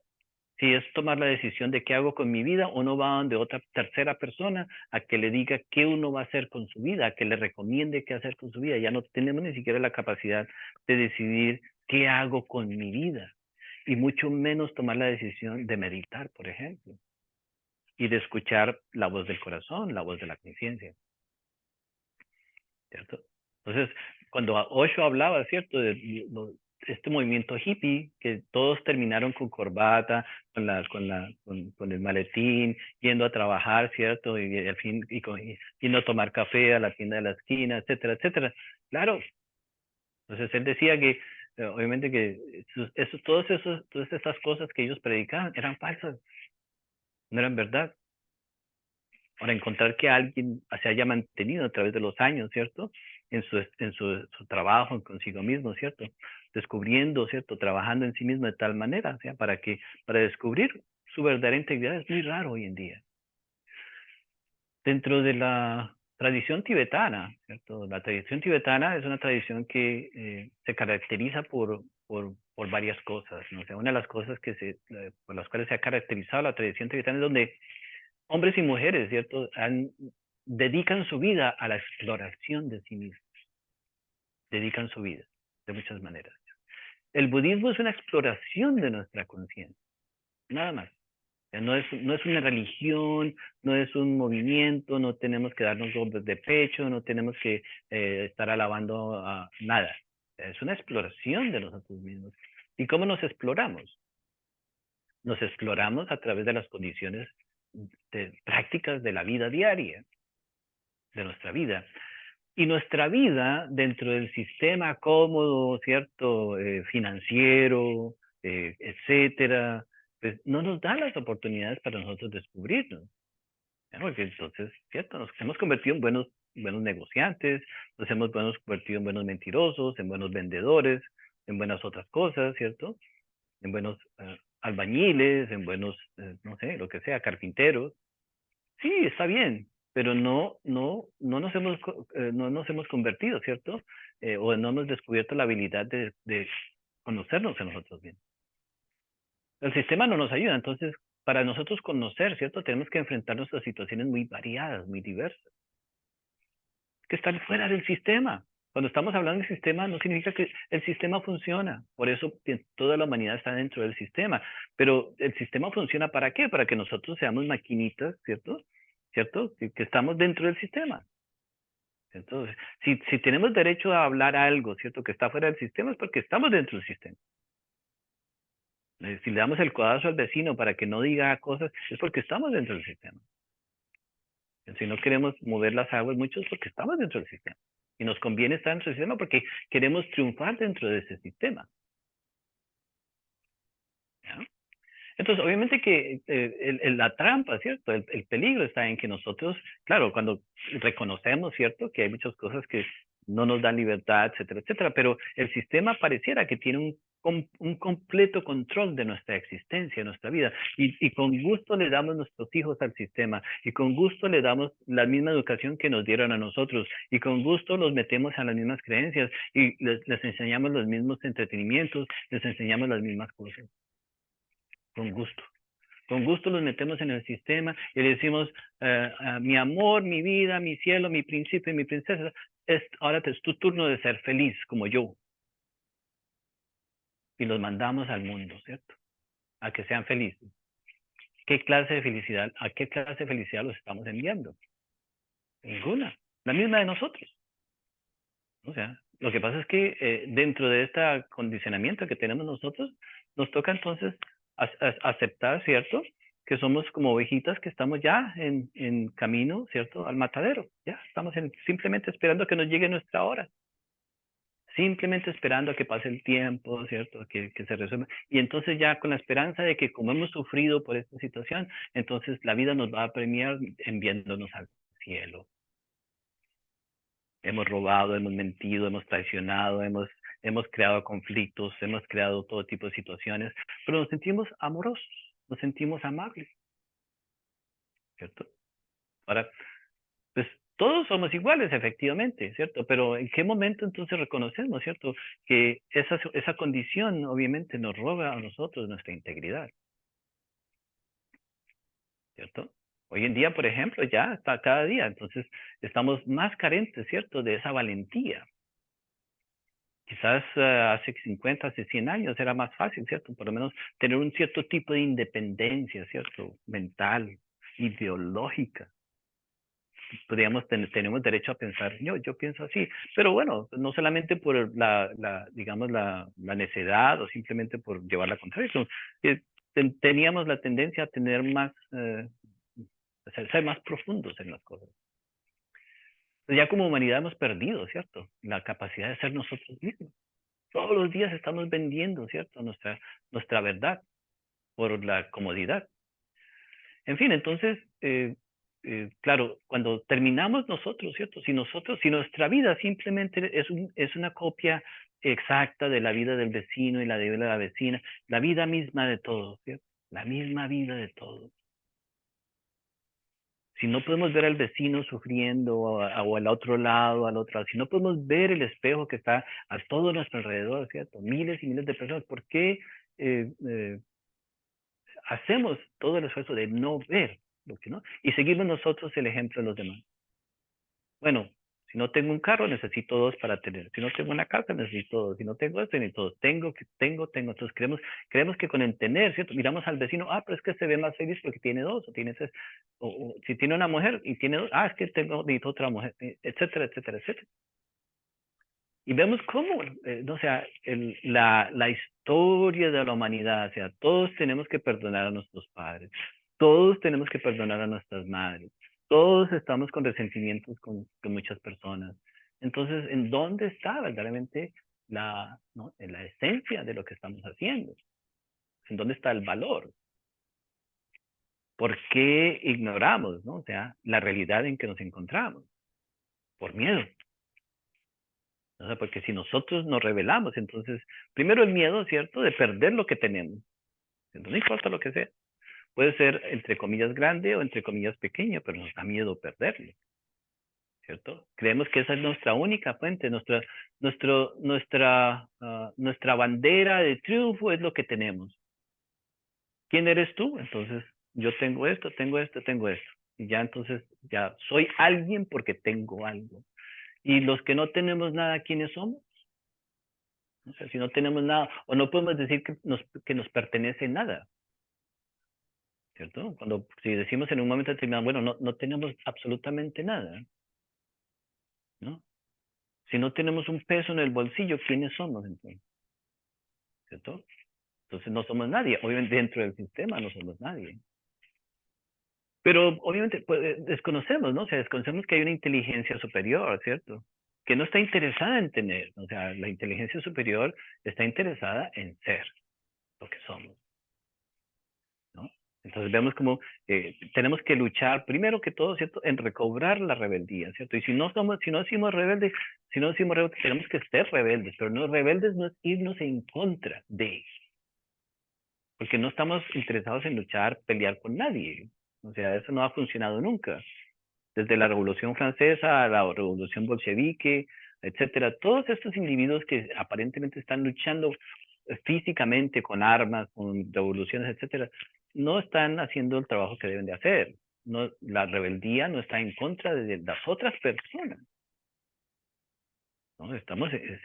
Si es tomar la decisión de qué hago con mi vida, uno va donde otra tercera persona a que le diga qué uno va a hacer con su vida, a que le recomiende qué hacer con su vida. Ya no tenemos ni siquiera la capacidad de decidir qué hago con mi vida. Y mucho menos tomar la decisión de meditar, por ejemplo, y de escuchar la voz del corazón, la voz de la conciencia, ¿cierto? Entonces, cuando Osho hablaba, ¿cierto? Este movimiento hippie, que todos terminaron con corbata, con el maletín, yendo a trabajar, ¿cierto? Y al fin, yendo a tomar café a la tienda de la esquina, etcétera, etcétera. Claro. Entonces él decía que, obviamente que todas esas cosas que ellos predicaban eran falsas, no eran verdad. Para encontrar que alguien se haya mantenido a través de los años, ¿cierto? Su trabajo consigo mismo, ¿cierto? Descubriendo, ¿cierto? Trabajando en sí mismo de tal manera, o sea, para descubrir su verdadera integridad es muy raro hoy en día. Dentro de la tradición tibetana, ¿cierto? La tradición tibetana es una tradición que se caracteriza por varias cosas, ¿no? O sea, una de las cosas por las cuales se ha caracterizado la tradición tibetana es donde hombres y mujeres, ¿cierto? Dedican su vida a la exploración de sí mismos. Dedican su vida de muchas maneras. El budismo es una exploración de nuestra conciencia, nada más. O sea, no es una religión, no es un movimiento, no tenemos que darnos golpes de pecho, no tenemos que estar alabando a nada. Es una exploración de nosotros mismos. ¿Y cómo nos exploramos? Nos exploramos a través de las condiciones prácticas de la vida diaria, de nuestra vida. Y nuestra vida dentro del sistema cómodo, ¿cierto? Financiero, etcétera, pues no nos da las oportunidades para nosotros descubrirnos. ¿Ya? Porque entonces, ¿cierto? Nos hemos convertido en buenos negociantes, nos hemos convertido en buenos mentirosos, en buenos vendedores, en buenas otras cosas, ¿cierto? En buenos albañiles, en buenos, no sé, lo que sea, carpinteros. Sí, está bien, pero no nos hemos convertido, ¿cierto? O no hemos descubierto la habilidad de conocernos a nosotros mismos. El sistema no nos ayuda, entonces, para nosotros conocer, ¿cierto? Tenemos que enfrentarnos a situaciones muy variadas, muy diversas, que están fuera del sistema. Cuando estamos hablando del sistema, no significa que el sistema funciona. Por eso toda la humanidad está dentro del sistema. Pero el sistema funciona ¿para qué? Para que nosotros seamos maquinitas, ¿cierto? ¿Cierto? Que estamos dentro del sistema. Entonces, si tenemos derecho a hablar algo, ¿cierto? Que está fuera del sistema es porque estamos dentro del sistema. Si le damos el codazo al vecino para que no diga cosas, es porque estamos dentro del sistema. Si no queremos mover las aguas mucho es porque estamos dentro del sistema. Y nos conviene estar dentro del sistema porque queremos triunfar dentro de ese sistema. ¿Ya? Entonces, obviamente que la trampa, ¿cierto? El peligro está en que nosotros, claro, cuando reconocemos, ¿cierto? Que hay muchas cosas que no nos dan libertad, etcétera, etcétera, pero el sistema pareciera que tiene un completo control de nuestra existencia, nuestra vida, y con gusto le damos nuestros hijos al sistema, y con gusto le damos la misma educación que nos dieron a nosotros, y con gusto los metemos a las mismas creencias, y les enseñamos los mismos entretenimientos, les enseñamos las mismas cosas, con gusto. Con gusto los metemos en el sistema y le decimos, mi amor, mi vida, mi cielo, mi príncipe, mi princesa, ahora es tu turno de ser feliz como yo. Y los mandamos al mundo, ¿cierto? A que sean felices. ¿Qué clase de felicidad, a qué clase de felicidad los estamos enviando? Ninguna. La misma de nosotros. O sea, lo que pasa es que dentro de este condicionamiento que tenemos nosotros, nos toca entonces aceptar, ¿cierto? que somos como ovejitas que estamos ya en camino, ¿cierto? Al matadero. Ya estamos simplemente esperando a que nos llegue nuestra hora. Simplemente esperando a que pase el tiempo, ¿cierto? Que se resuelva. Y entonces ya con la esperanza de que como hemos sufrido por esta situación, entonces la vida nos va a premiar enviándonos al cielo. Hemos robado, hemos mentido, hemos traicionado, hemos creado conflictos, hemos creado todo tipo de situaciones, pero nos sentimos amorosos, nos sentimos amables, ¿cierto? Ahora, pues todos somos iguales, efectivamente, ¿cierto? Pero ¿en qué momento entonces reconocemos, ¿cierto? Que esa condición obviamente nos roba a nosotros nuestra integridad, ¿cierto? Hoy en día, por ejemplo, ya está cada día, entonces estamos más carentes, ¿cierto? De esa valentía. Quizás hace 50, hace 100 años era más fácil, ¿cierto? Por lo menos tener un cierto tipo de independencia, ¿cierto? Mental, ideológica. Tenemos derecho a pensar, yo pienso así, pero bueno, no solamente por digamos, la necedad o simplemente por llevar la contraria, sino que teníamos la tendencia a tener más, ser más profundos en las cosas. Ya como humanidad hemos perdido, ¿cierto? La capacidad de ser nosotros mismos. Todos los días estamos vendiendo, ¿cierto? Nuestra verdad por la comodidad. En fin, entonces, claro, cuando terminamos nosotros, ¿cierto? Si nuestra vida simplemente es una copia exacta de la vida del vecino y la de la vecina, la vida misma de todos, ¿cierto? La misma vida de todos. Si no podemos ver al vecino sufriendo o al otro lado, si no podemos ver el espejo que está a todo nuestro alrededor, ¿cierto? Miles y miles de personas, ¿por qué hacemos todo el esfuerzo de no ver lo que no? Y seguimos nosotros el ejemplo de los demás. Bueno, si no tengo un carro, necesito dos para tener. Si no tengo una casa, necesito dos. Si no tengo esto, necesito dos. Tengo. Entonces creemos que con el tener, ¿cierto? Miramos al vecino, pero es que se ve más feliz porque tiene dos, o tiene tres. O si tiene una mujer y tiene dos, es que necesito otra mujer, etcétera, etcétera, etcétera. Y vemos cómo, o sea, la historia de la humanidad, o sea, todos tenemos que perdonar a nuestros padres, todos tenemos que perdonar a nuestras madres, todos estamos con resentimientos con muchas personas. Entonces, ¿en dónde está verdaderamente ¿no? En la esencia de lo que estamos haciendo? ¿En dónde está el valor? ¿Por qué ignoramos, ¿no? O sea, la realidad en que nos encontramos? Por miedo. O sea, porque si nosotros nos rebelamos, entonces, primero el miedo, ¿cierto?, de perder lo que tenemos. No importa lo que sea. Puede ser, entre comillas, grande o entre comillas, pequeño, pero nos da miedo perderlo, ¿cierto? Creemos que esa es nuestra única fuente, nuestra bandera de triunfo es lo que tenemos. ¿Quién eres tú? Entonces, yo tengo esto, tengo esto, tengo esto. Y ya entonces, ya soy alguien porque tengo algo. Y los que no tenemos nada, ¿quiénes somos? O sea, si no tenemos nada, o no podemos decir que nos pertenece nada, ¿cierto? Si decimos en un momento determinado, bueno, no tenemos absolutamente nada, ¿no? Si no tenemos un peso en el bolsillo, ¿quiénes somos entonces? ¿Cierto? Entonces no somos nadie. Obviamente dentro del sistema no somos nadie. Pero obviamente pues, desconocemos, ¿no? O sea, desconocemos que hay una inteligencia superior, ¿cierto? Que no está interesada en tener. O sea, la inteligencia superior está interesada en ser lo que somos, ¿no? Entonces vemos como tenemos que luchar, primero que todo, ¿cierto?, en recobrar la rebeldía, ¿cierto? Y si no decimos rebeldes, tenemos que ser rebeldes, pero no rebeldes no es irnos en contra de, porque no estamos interesados en luchar, pelear con nadie. O sea, eso no ha funcionado nunca. Desde la Revolución Francesa a la Revolución Bolchevique, etcétera, todos estos individuos que aparentemente están luchando físicamente con armas, con revoluciones, etcétera, no están haciendo el trabajo que deben de hacer. No, la rebeldía no está en contra de las otras personas. ¿No? Es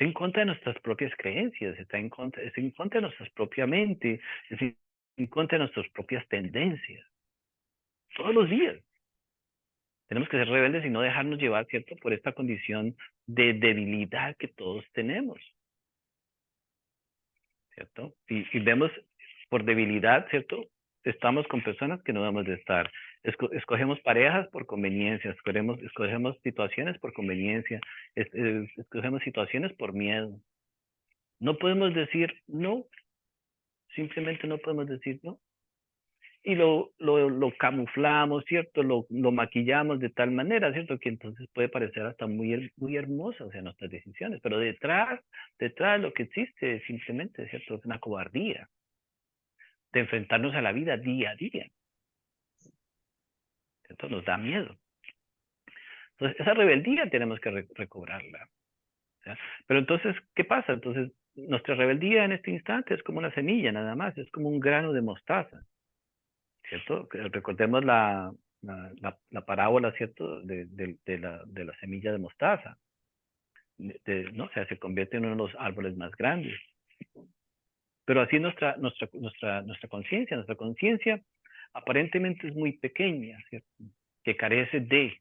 en contra de nuestras propias creencias, es en contra de nuestra propia mente, es en contra de nuestras propias tendencias. Todos los días. Tenemos que ser rebeldes y no dejarnos llevar, ¿cierto?, por esta condición de debilidad que todos tenemos, ¿cierto? Y vemos por debilidad, ¿cierto? estamos con personas que no debemos de estar. Escogemos parejas por conveniencia, escogemos situaciones por conveniencia, escogemos situaciones por miedo. No podemos decir no, simplemente no podemos decir no. Y lo camuflamos, ¿cierto? Lo maquillamos de tal manera, ¿cierto? Que entonces puede parecer hasta muy hermosa, o sea, nuestras decisiones. Pero detrás de lo que existe simplemente, ¿cierto? Es una cobardía de enfrentarnos a la vida día a día. ¿Cierto? Nos da miedo. Entonces, esa rebeldía tenemos que recobrarla. ¿Ya? Pero entonces, ¿qué pasa? Entonces, nuestra rebeldía en este instante es como una semilla nada más, es como un grano de mostaza. ¿Cierto? Recordemos la parábola, ¿cierto? De la semilla de mostaza, ¿no? O sea, se convierte en uno de los árboles más grandes. Pero así nuestra conciencia aparentemente es muy pequeña, ¿cierto? Que carece de.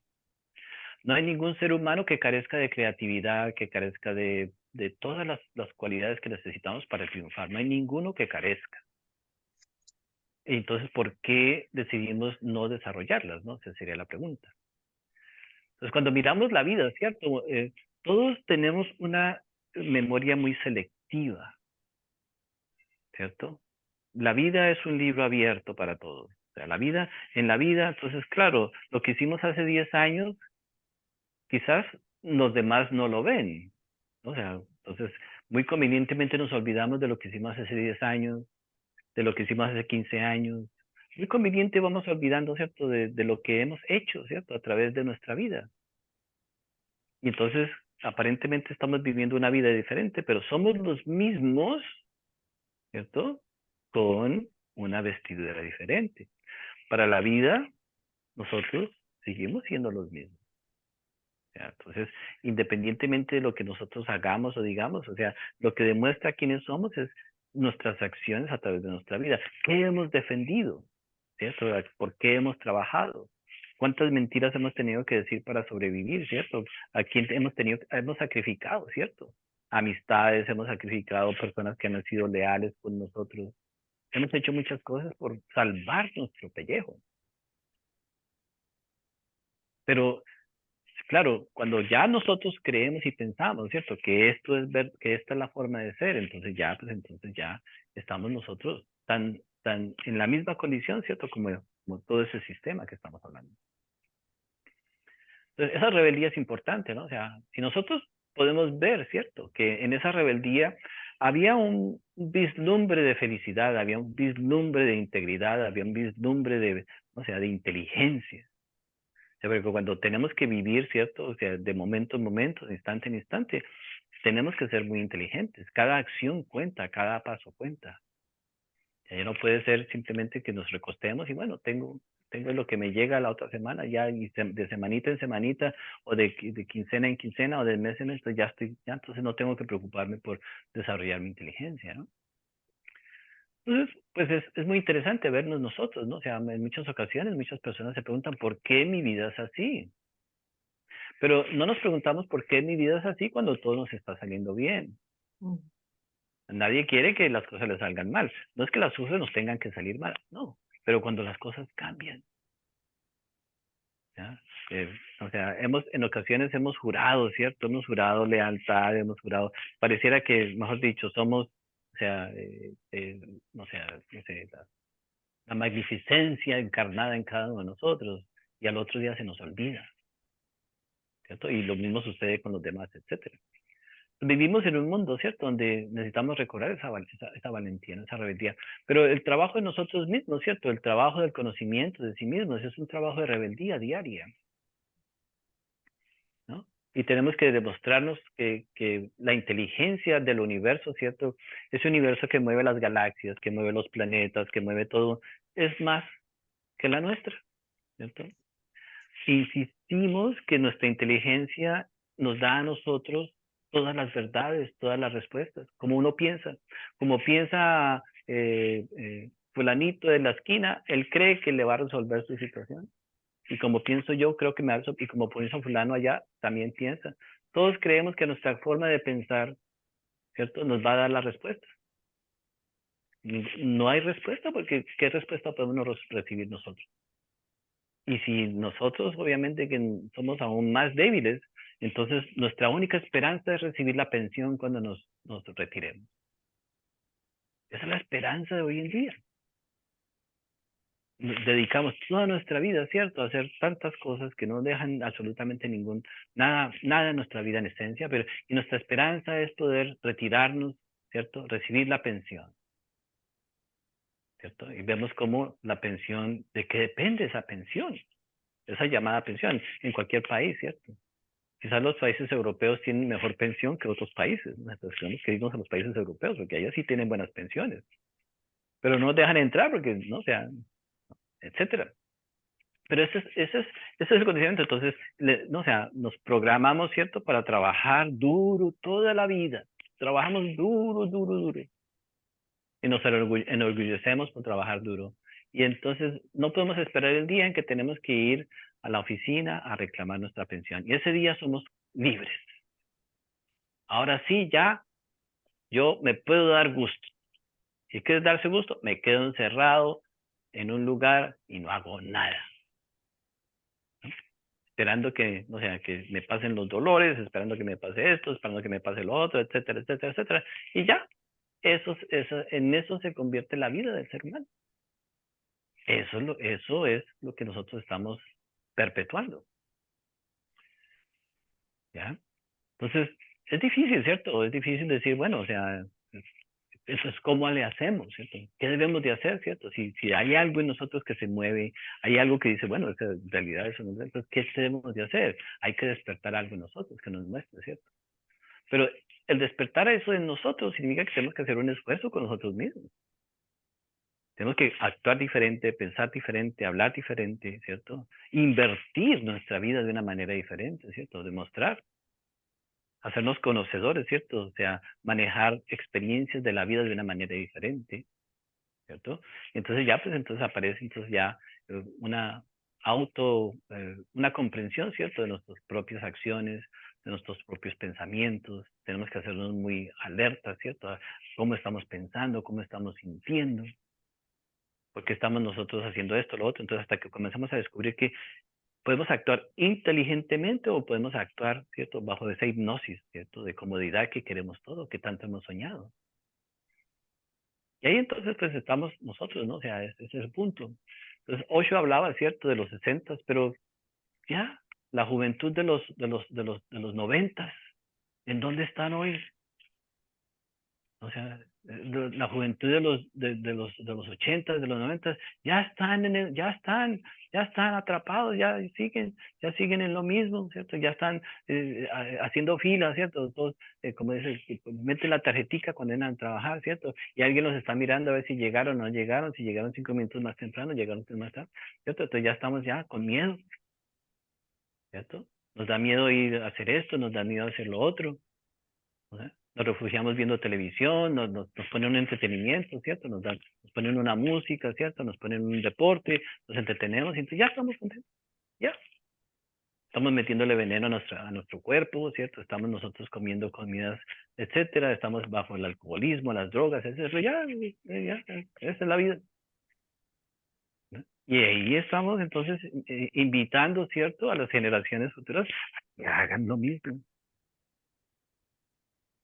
No hay ningún ser humano que carezca de creatividad, que carezca de todas las cualidades que necesitamos para triunfar. No hay ninguno que carezca. Entonces, ¿por qué decidimos no desarrollarlas? ¿No? Esa sería la pregunta. Entonces, cuando miramos la vida, ¿cierto? Todos tenemos una memoria muy selectiva, ¿cierto? La vida es un libro abierto para todos. O sea, en la vida, entonces, claro, lo que hicimos hace 10 años, quizás los demás no lo ven. O sea, entonces, muy convenientemente nos olvidamos de lo que hicimos hace 10 años, de lo que hicimos hace 15 años. Muy conveniente vamos olvidando, ¿cierto? De lo que hemos hecho, ¿cierto? A través de nuestra vida. Y entonces, aparentemente estamos viviendo una vida diferente, pero somos los mismos, ¿cierto? Con una vestidura diferente. Para la vida, nosotros seguimos siendo los mismos. ¿Ya? Entonces, independientemente de lo que nosotros hagamos o digamos, o sea, lo que demuestra quiénes somos es nuestras acciones a través de nuestra vida. ¿Qué hemos defendido? ¿Cierto? ¿Por qué hemos trabajado? ¿Cuántas mentiras hemos tenido que decir para sobrevivir? ¿Cierto? ¿A quién hemos sacrificado? ¿Cierto? Amistades, hemos sacrificado personas que han sido leales con nosotros. Hemos hecho muchas cosas por salvar nuestro pellejo. Pero claro, cuando ya nosotros creemos y pensamos, ¿cierto? Que esto es que esta es la forma de ser, entonces ya estamos nosotros tan en la misma condición, ¿cierto? Como todo ese sistema que estamos hablando. Entonces, esa rebeldía es importante, ¿no? O sea, si nosotros podemos ver, ¿cierto? Que en esa rebeldía había un vislumbre de felicidad, había un vislumbre de integridad, había un vislumbre o sea, de inteligencia. O sea, porque cuando tenemos que vivir, ¿cierto? O sea, de momento en momento, de instante en instante, tenemos que ser muy inteligentes. Cada acción cuenta, cada paso cuenta. O sea, ya no puede ser simplemente que nos recostemos y bueno, tengo lo que me llega la otra semana, ya y de semanita en semanita, o de quincena en quincena, o de mes en mes, pues ya entonces no tengo que preocuparme por desarrollar mi inteligencia, ¿no? Entonces, pues es muy interesante vernos nosotros, ¿no? O sea, en muchas ocasiones muchas personas se preguntan, ¿por qué mi vida es así? Pero no nos preguntamos por qué mi vida es así cuando todo nos está saliendo bien. Nadie quiere que las cosas le salgan mal. No es que las cosas nos tengan que salir mal, no. Pero cuando las cosas cambian, ¿ya? O sea, en ocasiones hemos jurado, ¿cierto? Hemos jurado lealtad, hemos jurado, pareciera que, mejor dicho, somos, o sea, no sé, la magnificencia encarnada en cada uno de nosotros y al otro día se nos olvida, ¿cierto? Y lo mismo sucede con los demás, etcétera. Vivimos en un mundo, ¿cierto? Donde necesitamos recobrar esa valentía, esa rebeldía. Pero el trabajo de nosotros mismos, ¿cierto? El trabajo del conocimiento de sí mismos es un trabajo de rebeldía diaria, ¿no? Y tenemos que demostrarnos que la inteligencia del universo, ¿cierto? Ese universo que mueve las galaxias, que mueve los planetas, que mueve todo, es más que la nuestra, ¿cierto? Insistimos que nuestra inteligencia nos da a nosotros todas las verdades, todas las respuestas, como piensa fulanito de la esquina, él cree que le va a resolver su situación. Y como pienso yo, creo que me va a resolver, y como piensa fulano allá, también piensa. Todos creemos que nuestra forma de pensar, ¿cierto? Nos va a dar la respuesta. No hay respuesta porque ¿qué respuesta podemos recibir nosotros? Y si nosotros obviamente que somos aún más débiles, entonces nuestra única esperanza es recibir la pensión cuando nos retiremos. Esa es la esperanza de hoy en día. Dedicamos toda nuestra vida, ¿cierto? A hacer tantas cosas que no dejan absolutamente nada en nuestra vida en esencia, pero y nuestra esperanza es poder retirarnos, ¿cierto? Recibir la pensión, ¿cierto? Y vemos cómo la pensión, ¿de qué depende esa pensión? Esa llamada pensión en cualquier país, ¿cierto? Quizás los países europeos tienen mejor pensión que otros países, ¿no? Entonces tenemos que irnos a los países europeos, porque ellos sí tienen buenas pensiones, pero no dejan entrar porque, no, o sea, etcétera. Pero ese es el condicionamiento. Entonces, no, o sea, nos programamos, ¿cierto?, para trabajar duro toda la vida. Trabajamos duro. Y nos enorgullecemos por trabajar duro. Y entonces no podemos esperar el día en que tenemos que ir a la oficina a reclamar nuestra pensión. Y ese día somos libres. Ahora sí, ya yo me puedo dar gusto. Si quieres darse gusto, me quedo encerrado en un lugar y no hago nada. Esperando que, o sea, que me pasen los dolores, esperando que me pase esto, esperando que me pase lo otro, etcétera, etcétera, etcétera. Y ya, en eso se convierte la vida del ser humano. Eso es lo que nosotros estamos perpetuando. ¿Ya? Entonces, es difícil, ¿cierto? Es difícil decir, bueno, o sea, eso es cómo le hacemos, ¿cierto? ¿Qué debemos de hacer, ¿cierto? Si hay algo en nosotros que se mueve, hay algo que dice, bueno, en realidad eso no es, entonces, ¿qué debemos de hacer? Hay que despertar algo en nosotros que nos muestre, ¿cierto? Pero el despertar a eso en nosotros significa que tenemos que hacer un esfuerzo con nosotros mismos. Tenemos que actuar diferente, pensar diferente, hablar diferente, ¿cierto? Invertir nuestra vida de una manera diferente, ¿cierto? Demostrar, hacernos conocedores, ¿cierto? O sea, manejar experiencias de la vida de una manera diferente, ¿cierto? Entonces ya, pues entonces aparece entonces ya una una comprensión, ¿cierto? De nuestras propias acciones, de nuestros propios pensamientos. Tenemos que hacernos muy alertas, ¿cierto? A cómo estamos pensando, cómo estamos sintiendo, por qué estamos nosotros haciendo esto, lo otro. Entonces hasta que comenzamos a descubrir que podemos actuar inteligentemente o podemos actuar, ¿cierto? Bajo esa hipnosis, ¿cierto? De comodidad que queremos todo, que tanto hemos soñado. Y ahí entonces pues estamos nosotros, ¿no? O sea, ese es el punto. Entonces, Osho hablaba, ¿cierto? De los 60, pero ya, la juventud de los 90, ¿en dónde están hoy? O sea, la juventud de los 80, de los 90, ya están ya están atrapados, ya siguen en lo mismo, ¿cierto? Ya están haciendo filas, ¿cierto? Todos, como dice, meten la tarjetica cuando entran a trabajar, ¿cierto? Y alguien los está mirando a ver si llegaron o no llegaron, si llegaron 5 minutos más temprano, llegaron más tarde, ¿cierto? Entonces ya estamos ya con miedo, ¿cierto? Nos da miedo ir a hacer esto, nos da miedo hacer lo otro. ¿No? Nos refugiamos viendo televisión, nos ponen un entretenimiento, ¿cierto? Nos ponen una música, ¿cierto? Nos ponen un deporte, nos entretenemos y entonces ya estamos contentos, ya. Estamos metiéndole veneno a nuestro cuerpo, ¿cierto? Estamos nosotros comiendo comidas, etcétera. Estamos bajo el alcoholismo, las drogas, etcétera. Ya, esa es la vida. ¿No? Y ahí estamos entonces invitando, ¿cierto? A las generaciones futuras a que hagan lo mismo.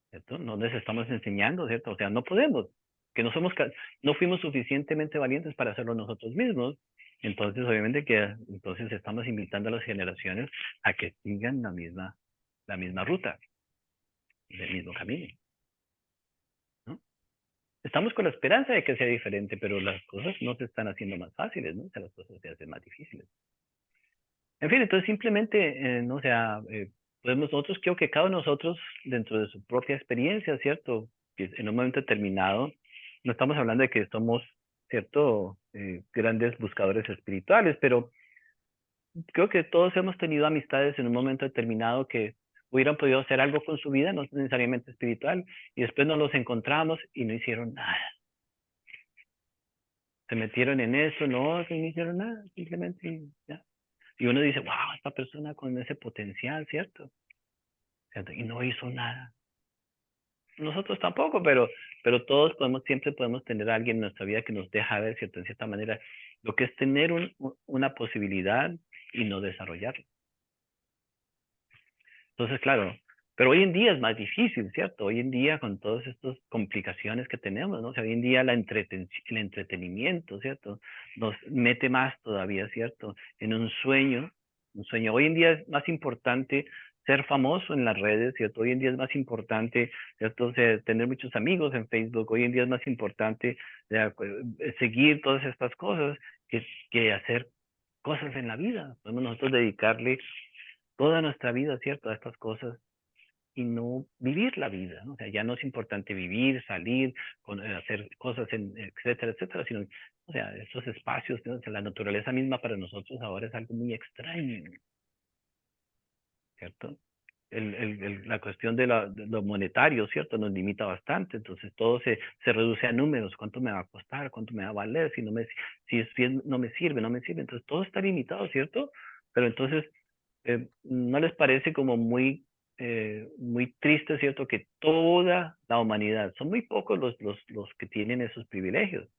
¿Cierto? No les estamos enseñando, ¿cierto? O sea, no podemos, que no fuimos suficientemente valientes para hacerlo nosotros mismos. Entonces, obviamente que entonces estamos invitando a las generaciones a que sigan la misma ruta, el mismo camino, ¿no? Estamos con la esperanza de que sea diferente, pero las cosas no se están haciendo más fáciles, ¿no? O sea, las cosas se hacen más difíciles. En fin, entonces simplemente, no, o sea, podemos nosotros, creo que cada uno de nosotros, dentro de su propia experiencia, ¿cierto? Que en un momento determinado, no estamos hablando de que somos, ¿cierto? Grandes buscadores espirituales, pero creo que todos hemos tenido amistades en un momento determinado que hubieran podido hacer algo con su vida, no necesariamente espiritual, y después nos los encontramos y no hicieron nada. Se metieron en eso, no hicieron nada, simplemente ya. Y uno dice, wow, esta persona con ese potencial, ¿cierto? ¿Cierto? Y no hizo nada. nosotros tampoco, pero todos siempre podemos tener a alguien en nuestra vida que nos deja ver, ¿cierto? En cierta manera, lo que es tener una posibilidad y no desarrollarla. Entonces, claro, pero hoy en día es más difícil, ¿cierto? Hoy en día con todas estas complicaciones que tenemos, ¿no? O sea, hoy en día el entretenimiento, ¿cierto? Nos mete más todavía, ¿cierto? En un sueño, un sueño. Hoy en día es más importante ser famoso en las redes, ¿cierto? Hoy en día es más importante, ¿cierto? O sea, tener muchos amigos en Facebook. Hoy en día es más importante seguir todas estas cosas que hacer cosas en la vida. Podemos nosotros dedicarle toda nuestra vida, ¿cierto? A estas cosas y no vivir la vida, ¿no? O sea, ya no es importante vivir, salir, hacer cosas, etcétera, etcétera, sino, o sea, esos espacios, ¿no? O sea, la naturaleza misma para nosotros ahora es algo muy extraño, ¿cierto? La cuestión de lo monetario, ¿cierto? Nos limita bastante, entonces todo se reduce a números, cuánto me va a costar, cuánto me va a valer, si es bien, no me sirve, no me sirve, entonces todo está limitado, ¿cierto? Pero entonces, ¿no les parece como muy triste, ¿cierto? Que toda la humanidad, son muy pocos los que tienen esos privilegios.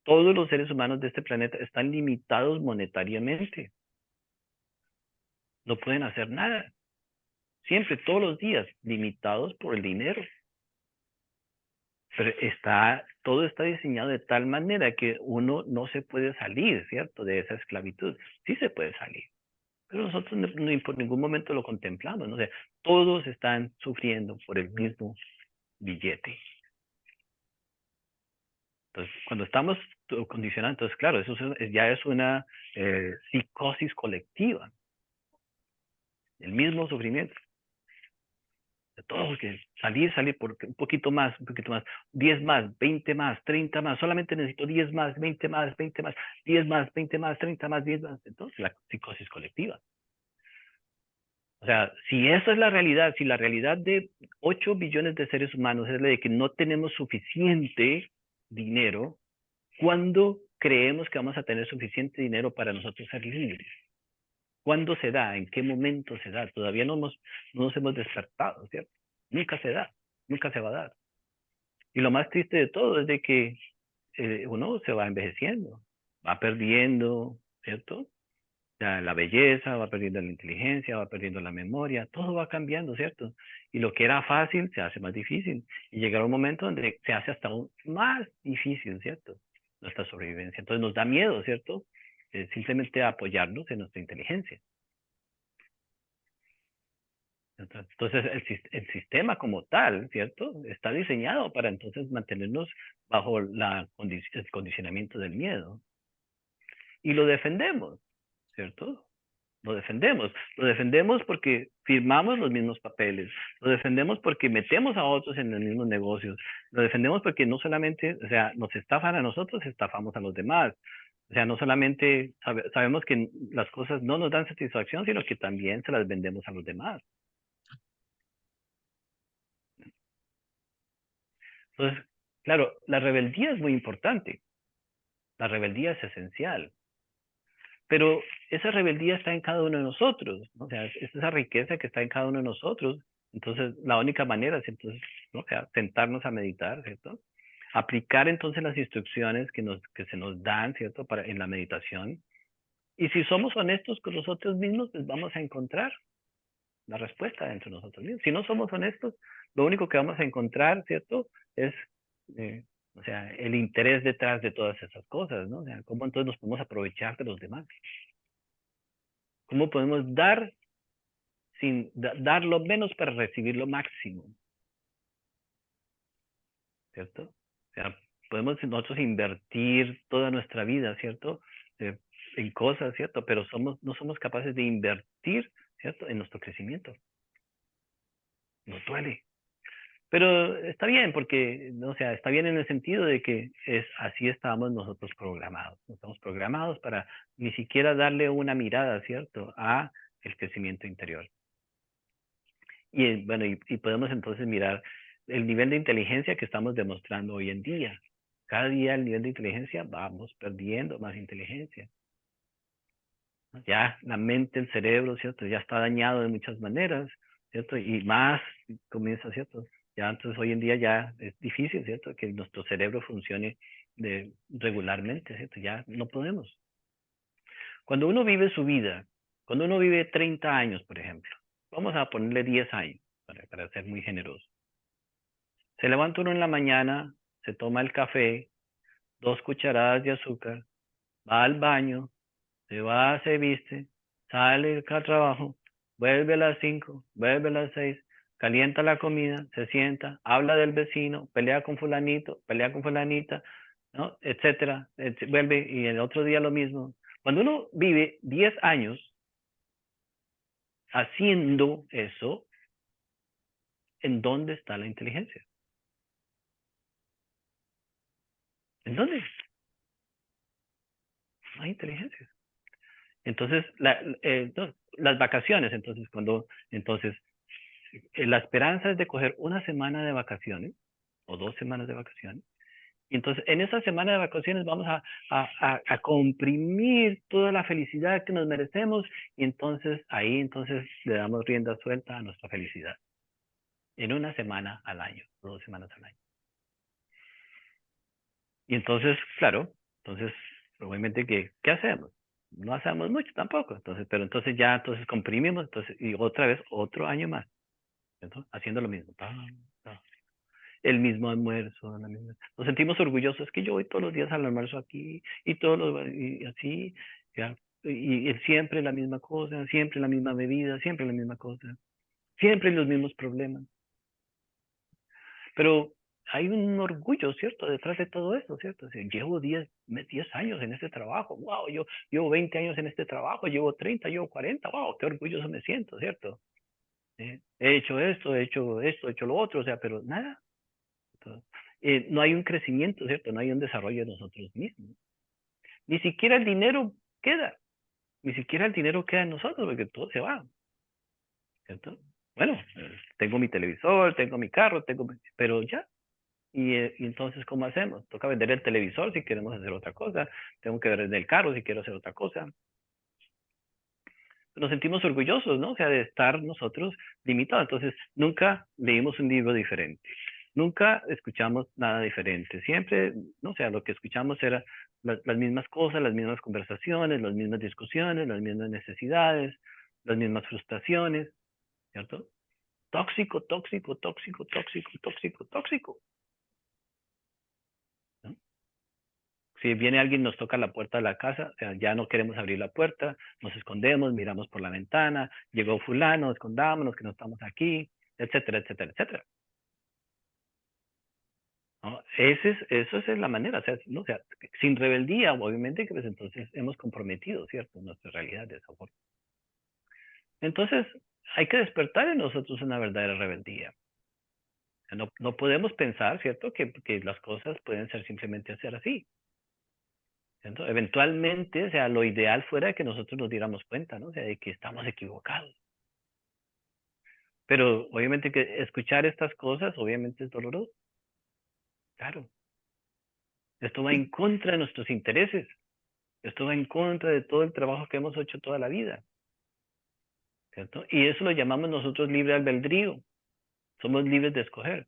Todos los seres humanos de este planeta están limitados monetariamente, no pueden hacer nada. Siempre, todos los días, limitados por el dinero. Pero todo está diseñado de tal manera que uno no se puede salir, ¿cierto? De esa esclavitud. Sí se puede salir, pero nosotros por ningún momento lo contemplamos, ¿no? O sea, todos están sufriendo por el mismo billete. Entonces, cuando estamos condicionados, entonces, claro, eso ya es una psicosis colectiva, el mismo sufrimiento. De todos, que salir por un poquito más, 10 más, 20 más, 30 más, solamente necesito 10 más, 20 más, 20 más, 10 más, 20 más, 30 más, 10 más. Entonces, la psicosis colectiva. O sea, si esa es la realidad, si la realidad de 8 billones de seres humanos es la de que no tenemos suficiente dinero, ¿cuándo creemos que vamos a tener suficiente dinero para nosotros ser libres? ¿Cuándo se da? ¿En qué momento se da? Todavía no nos hemos despertado, ¿cierto? Nunca se da, nunca se va a dar. Y lo más triste de todo es de que uno se va envejeciendo, va perdiendo, ¿cierto? La belleza, va perdiendo la inteligencia, va perdiendo la memoria, todo va cambiando, ¿cierto? Y lo que era fácil se hace más difícil. Y llegará un momento donde se hace hasta aún más difícil, ¿cierto? Nuestra sobrevivencia. Entonces nos da miedo, ¿cierto? Simplemente apoyarnos en nuestra inteligencia. Entonces, el sistema como tal, ¿cierto? Está diseñado para entonces mantenernos bajo el condicionamiento del miedo. Y lo defendemos, ¿cierto? Lo defendemos. Lo defendemos porque firmamos los mismos papeles. Lo defendemos porque metemos a otros en los mismos negocios. Lo defendemos porque no solamente, o sea, nos estafan a nosotros, estafamos a los demás. O sea, no solamente sabemos que las cosas no nos dan satisfacción, sino que también se las vendemos a los demás. Entonces, claro, la rebeldía es muy importante, la rebeldía es esencial, pero esa rebeldía está en cada uno de nosotros, ¿no? O sea, es esa riqueza que está en cada uno de nosotros. Entonces, la única manera es entonces, ¿no? O sea, sentarnos a meditar, ¿cierto? Aplicar entonces las instrucciones que se nos dan, ¿cierto? En la meditación. Y si somos honestos con nosotros mismos, pues vamos a encontrar la respuesta dentro de nosotros mismos. Si no somos honestos, lo único que vamos a encontrar, ¿cierto? Es, eh, o sea, el interés detrás de todas esas cosas, ¿no? O sea, cómo entonces nos podemos aprovechar de los demás. Cómo podemos dar dar lo menos para recibir lo máximo, ¿cierto? O sea, podemos nosotros invertir toda nuestra vida, ¿cierto? Eh, en cosas, ¿cierto? Pero no somos capaces de invertir, ¿cierto? En nuestro crecimiento. Nos duele. Pero está bien, porque, o sea, está bien en el sentido de que así estábamos nosotros programados. Estamos programados para ni siquiera darle una mirada, ¿cierto?, a el crecimiento interior. Y bueno, y podemos entonces mirar el nivel de inteligencia que estamos demostrando hoy en día. Cada día el nivel de inteligencia vamos perdiendo más inteligencia. Ya la mente, el cerebro, ¿cierto? Ya está dañado de muchas maneras, ¿cierto? Y más comienza, ¿cierto? Ya entonces hoy en día ya es difícil, ¿cierto? Que nuestro cerebro funcione regularmente, ¿cierto? Ya no podemos. Cuando uno vive su vida, cuando uno vive 30 años, por ejemplo, vamos a ponerle 10 años para ser muy generoso. Se levanta uno en la mañana, se toma el café, 2 cucharadas de azúcar, va al baño, se va, se viste, sale al trabajo, vuelve a las 5, vuelve a las 6, calienta la comida, se sienta, habla del vecino, pelea con fulanito, pelea con fulanita, ¿no? Etcétera, vuelve y el otro día lo mismo. Cuando uno vive 10 años haciendo eso, ¿en dónde está la inteligencia? ¿En dónde? No hay inteligencia. Entonces, no, las vacaciones, la esperanza es de coger una semana de vacaciones o 2 semanas de vacaciones. Y entonces, en esa semana de vacaciones vamos a comprimir toda la felicidad que nos merecemos y entonces ahí entonces le damos rienda suelta a nuestra felicidad. En una semana al año, 2 semanas al año. Y entonces, claro, entonces, obviamente, ¿qué hacemos? No hacemos mucho tampoco. Entonces, pero entonces ya, entonces comprimimos, entonces, y otra vez, otro año más, ¿cierto? Haciendo lo mismo. El mismo almuerzo, la misma. Nos sentimos orgullosos, es que yo voy todos los días al almuerzo aquí, y y así, ya. Y siempre la misma cosa, siempre la misma bebida, siempre la misma cosa, siempre los mismos problemas. Pero hay un orgullo, ¿cierto? Detrás de todo esto, ¿cierto? O sea, llevo 10 años en este trabajo, wow, yo llevo 20 años en este trabajo, llevo 30, llevo 40, wow, qué orgulloso me siento, ¿cierto? He hecho esto, he hecho lo otro, o sea, pero nada. No hay un crecimiento, ¿cierto? No hay un desarrollo de nosotros mismos. Ni siquiera el dinero queda, ni siquiera el dinero queda en nosotros, porque todo se va, ¿cierto? Bueno, tengo mi televisor, tengo mi carro, pero ya. Y entonces, ¿cómo hacemos? Toca vender el televisor si queremos hacer otra cosa. Tengo que vender el carro si quiero hacer otra cosa. Nos sentimos orgullosos, ¿no? O sea, de estar nosotros limitados. Entonces, nunca leímos un libro diferente. Nunca escuchamos nada diferente. Siempre, no o sea, lo que escuchamos era las mismas cosas, las mismas conversaciones, las mismas discusiones, las mismas necesidades, las mismas frustraciones, ¿cierto? Tóxico, tóxico, tóxico, tóxico, tóxico, tóxico. ¿No? Si viene alguien, nos toca la puerta de la casa, o sea, ya no queremos abrir la puerta, nos escondemos, miramos por la ventana, llegó fulano, escondámonos que no estamos aquí, etcétera, etcétera, etcétera. ¿No? Esa es la manera, o sea, no, o sea, sin rebeldía, obviamente que pues entonces hemos comprometido, ¿cierto? Nuestra realidad de esa forma. Entonces, hay que despertar en nosotros una verdadera rebeldía. No podemos pensar, ¿cierto? Que las cosas pueden ser simplemente hacer así. ¿Cierto? Eventualmente, o sea, lo ideal fuera que nosotros nos diéramos cuenta, ¿no? O sea, de que estamos equivocados. Pero obviamente que escuchar estas cosas, obviamente es doloroso. Claro. Esto va en contra de nuestros intereses. Esto va en contra de todo el trabajo que hemos hecho toda la vida. ¿Cierto? Y eso lo llamamos nosotros libre albedrío. Somos libres de escoger.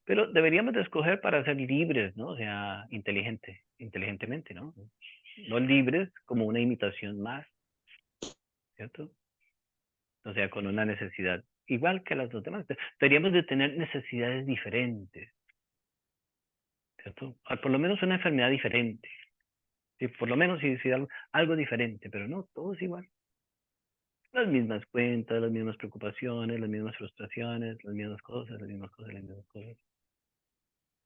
Pero deberíamos de escoger para ser libres, ¿no? O sea, inteligentemente, ¿no? No libres como una imitación más, ¿cierto? O sea, con una necesidad igual que las dos demás. Deberíamos de tener necesidades diferentes, ¿cierto? Por lo menos una enfermedad diferente. Sí, por lo menos si algo diferente, pero no, todo es igual. Las mismas cuentas, las mismas preocupaciones, las mismas frustraciones, las mismas cosas, las mismas cosas, las mismas cosas.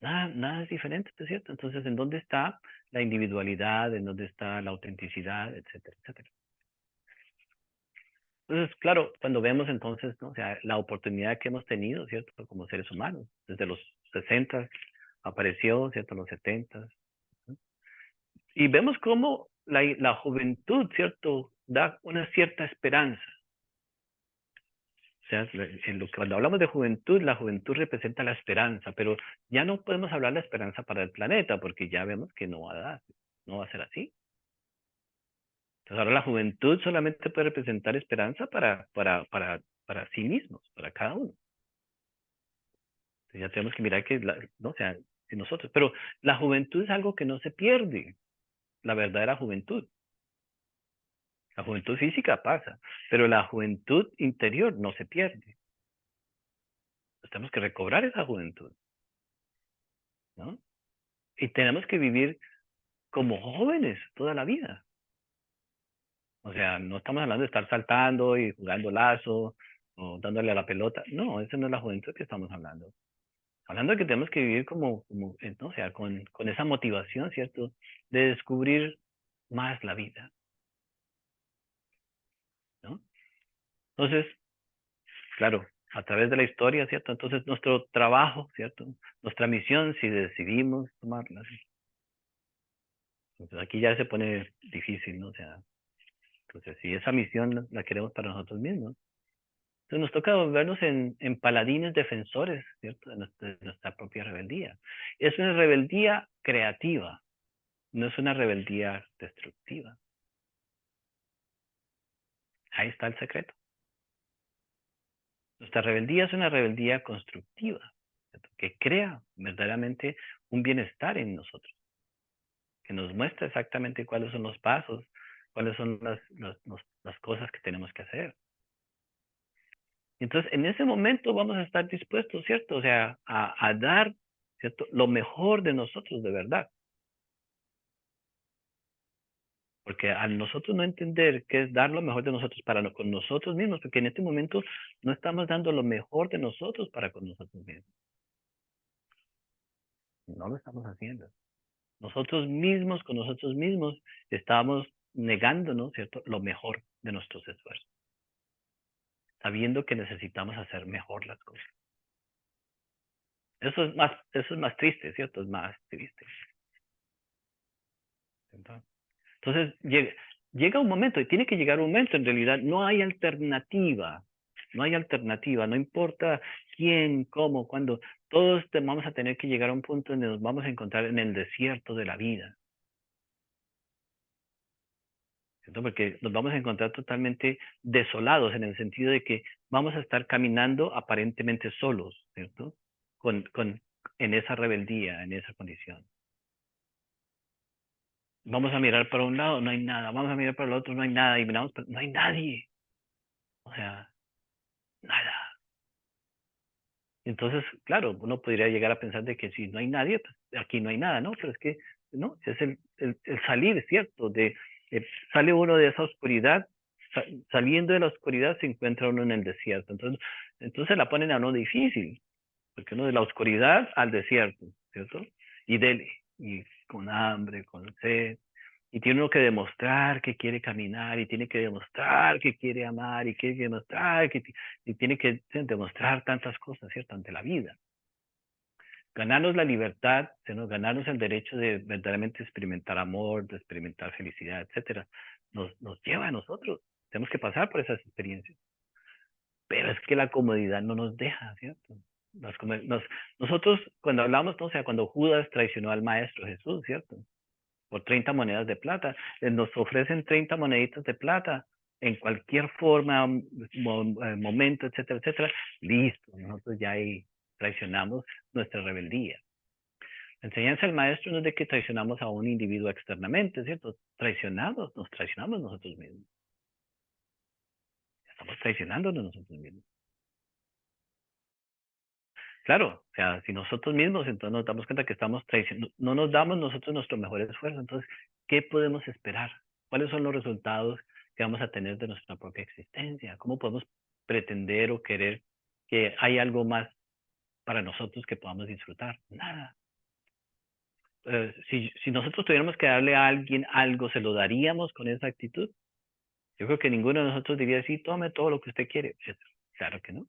Nada es diferente, ¿es cierto? Entonces, ¿en dónde está la individualidad? ¿En dónde está la autenticidad? Etcétera, etcétera. Entonces, claro, cuando vemos entonces, ¿no? O sea, la oportunidad que hemos tenido, ¿cierto? Como seres humanos, desde los 60 apareció, ¿cierto? Los 70. ¿No? Y vemos cómo la juventud, ¿cierto? Da una cierta esperanza. O sea, cuando hablamos de juventud, la juventud representa la esperanza, pero ya no podemos hablar de esperanza para el planeta, porque ya vemos que no va a dar, no va a ser así. Entonces ahora la juventud solamente puede representar esperanza para sí mismos, para cada uno. Ya tenemos que mirar que, no, o sea, si nosotros, pero la juventud es algo que no se pierde, la verdadera juventud. La juventud física pasa, pero la juventud interior no se pierde. Tenemos que recobrar esa juventud, ¿no? Y tenemos que vivir como jóvenes toda la vida. O sea, no estamos hablando de estar saltando y jugando lazo o dándole a la pelota. No, esa no es la juventud que estamos hablando. Hablando de que tenemos que vivir ¿no? O sea, con esa motivación, ¿cierto? De descubrir más la vida, ¿no? Entonces, claro, a través de la historia, ¿cierto? Entonces, nuestro trabajo, ¿cierto? Nuestra misión, si decidimos tomarla, ¿sí? Entonces, aquí ya se pone difícil, ¿no? O sea, entonces, si esa misión la queremos para nosotros mismos, entonces nos toca volvernos en paladines defensores, ¿cierto? De nuestra propia rebeldía. Es una rebeldía creativa, no es una rebeldía destructiva. Ahí está el secreto. Nuestra rebeldía es una rebeldía constructiva, ¿cierto? Que crea verdaderamente un bienestar en nosotros, que nos muestra exactamente cuáles son los pasos, cuáles son las cosas que tenemos que hacer. Entonces, en ese momento vamos a estar dispuestos, ¿cierto? O sea, a dar, ¿cierto? Lo mejor de nosotros de verdad. Porque al nosotros no entender qué es dar lo mejor de nosotros con nosotros mismos, porque en este momento no estamos dando lo mejor de nosotros para con nosotros mismos. No lo estamos haciendo. Nosotros mismos, con nosotros mismos, estamos negándonos, ¿cierto? Lo mejor de nuestros esfuerzos, sabiendo que necesitamos hacer mejor las cosas. Eso es más triste, ¿cierto? Es más triste. Entonces, llega un momento, y tiene que llegar un momento, en realidad, no hay alternativa. No hay alternativa, no importa quién, cómo, cuándo. Todos vamos a tener que llegar a un punto donde nos vamos a encontrar en el desierto de la vida. ¿Cierto? Porque nos vamos a encontrar totalmente desolados en el sentido de que vamos a estar caminando aparentemente solos, ¿cierto? En esa rebeldía, en esa condición. Vamos a mirar para un lado, no hay nada. Vamos a mirar para el otro, no hay nada. Y miramos, pero no hay nadie. O sea, nada. Entonces, claro, uno podría llegar a pensar de que si no hay nadie, pues aquí no hay nada, ¿no? Pero es que, ¿no? Es el salir, ¿cierto? Sale uno de esa oscuridad, saliendo de la oscuridad se encuentra uno en el desierto. Entonces la ponen a uno difícil, porque uno de la oscuridad al desierto, ¿cierto? Y dele, y con hambre, con sed, y tiene uno que demostrar que quiere caminar, y tiene que demostrar que quiere amar, y quiere demostrar y tiene que demostrar tantas cosas, ¿cierto? Ante la vida. Ganarnos la libertad, sino ganarnos el derecho de verdaderamente experimentar amor, de experimentar felicidad, etcétera, nos lleva a nosotros. Tenemos que pasar por esas experiencias. Pero es que la comodidad no nos deja, ¿cierto? Nosotros, cuando hablamos, ¿no? O sea, cuando Judas traicionó al Maestro Jesús, ¿cierto? Por 30 monedas de plata. Nos ofrecen 30 moneditas de plata en cualquier forma, momento, etcétera, etcétera. Listo, nosotros ya ahí traicionamos nuestra rebeldía. La enseñanza del maestro no es de que traicionamos a un individuo externamente, ¿cierto? Nos traicionamos nosotros mismos. Estamos traicionándonos nosotros mismos. Claro, o sea, si nosotros mismos entonces nos damos cuenta que estamos traicionando, no nos damos nosotros nuestro mejor esfuerzo, entonces, ¿qué podemos esperar? ¿Cuáles son los resultados que vamos a tener de nuestra propia existencia? ¿Cómo podemos pretender o querer que hay algo más para nosotros que podamos disfrutar? Nada. Si nosotros tuviéramos que darle a alguien algo, ¿se lo daríamos con esa actitud? Yo creo que ninguno de nosotros diría, sí, tome todo lo que usted quiere. Claro que no.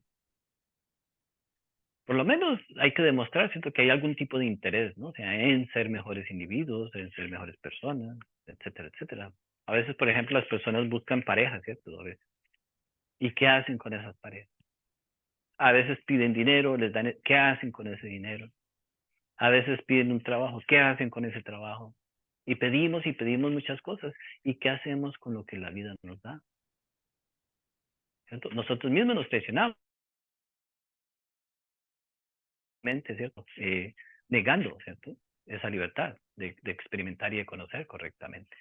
Por lo menos hay que demostrar, siento que hay algún tipo de interés, ¿no? O sea, en ser mejores individuos, en ser mejores personas, etcétera, etcétera. A veces, por ejemplo, las personas buscan parejas, ¿cierto? A veces. ¿Y qué hacen con esas parejas? A veces piden dinero, ¿qué hacen con ese dinero? A veces piden un trabajo, ¿qué hacen con ese trabajo? Y pedimos muchas cosas. ¿Y qué hacemos con lo que la vida nos da? ¿Cierto? Nosotros mismos nos traicionamos ¿cierto? Negando, ¿cierto? Esa libertad de experimentar y de conocer correctamente.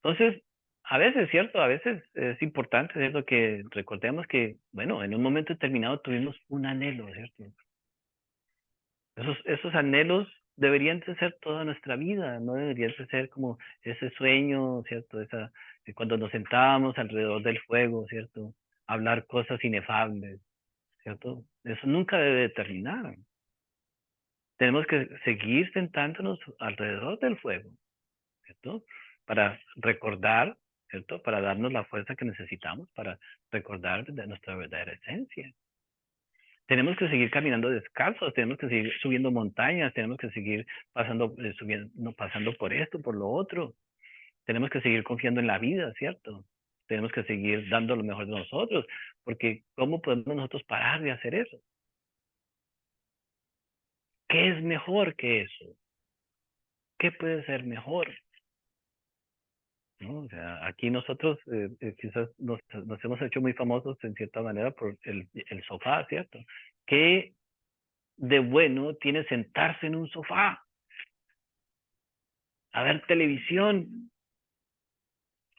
Entonces, a veces, ¿cierto? A veces es importante, ¿cierto? Que recordemos que, bueno, en un momento determinado tuvimos un anhelo, ¿cierto? Esos anhelos deberían de ser toda nuestra vida, no deberían de ser como ese sueño, ¿cierto? Cuando nos sentábamos alrededor del fuego, ¿cierto? Hablar cosas inefables, ¿cierto? Eso nunca debe de terminar. Tenemos que seguir sentándonos alrededor del fuego, ¿cierto? Para recordar, ¿cierto? Para darnos la fuerza que necesitamos para recordar de nuestra verdadera esencia. Tenemos que seguir caminando descalzos, tenemos que seguir subiendo montañas, tenemos que seguir pasando por esto, por lo otro. Tenemos que seguir confiando en la vida, ¿cierto? Tenemos que seguir dando lo mejor de nosotros, porque ¿cómo podemos nosotros parar de hacer eso? ¿Qué es mejor que eso? ¿Qué puede ser mejor? ¿No? O sea, aquí nosotros quizás nos hemos hecho muy famosos en cierta manera por el sofá, ¿cierto? ¿Qué de bueno tiene sentarse en un sofá a ver televisión?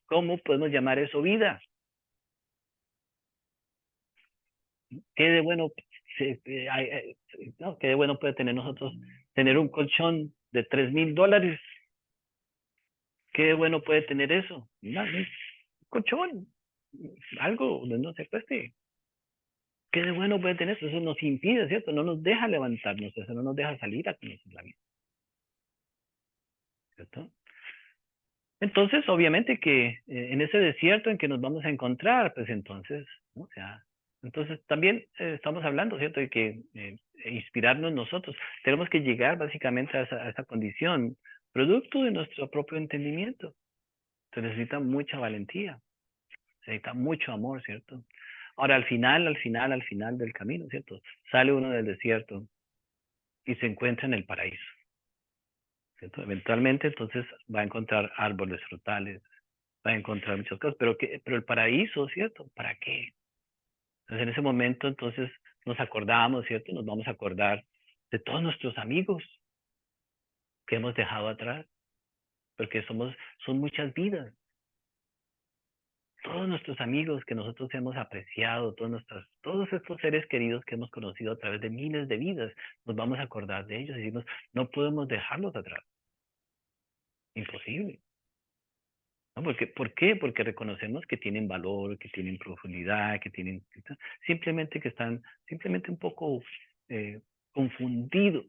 ¿Cómo podemos llamar eso vida? ¿Qué de bueno, no, qué de bueno puede tener nosotros tener un colchón de $3,000? ¿Qué de bueno puede tener eso? Nada, un colchón, algo donde no se cueste. ¿Qué de bueno puede tener eso? Eso nos impide, ¿cierto? No nos deja levantarnos, eso no nos deja salir a conocer la vida, ¿cierto? Entonces, obviamente que en ese desierto en que nos vamos a encontrar, pues entonces, ¿no? O sea, entonces también estamos hablando, ¿cierto? De que inspirarnos nosotros. Tenemos que llegar básicamente a esa condición, producto de nuestro propio entendimiento. Se necesita mucha valentía, se necesita mucho amor, ¿cierto? Ahora, al final del camino, ¿cierto? Sale uno del desierto y se encuentra en el paraíso, ¿cierto? Eventualmente, entonces, va a encontrar árboles frutales, va a encontrar muchas cosas, pero el paraíso, ¿cierto? ¿Para qué? Entonces, en ese momento, entonces, nos acordamos, ¿cierto? Nos vamos a acordar de todos nuestros amigos que hemos dejado atrás, porque son muchas vidas. Todos nuestros amigos que nosotros hemos apreciado, todos estos seres queridos que hemos conocido a través de miles de vidas, nos vamos a acordar de ellos y decimos, no podemos dejarlos atrás. Imposible. ¿No? ¿Por qué? Porque reconocemos que tienen valor, que tienen profundidad, simplemente que están simplemente un poco confundidos,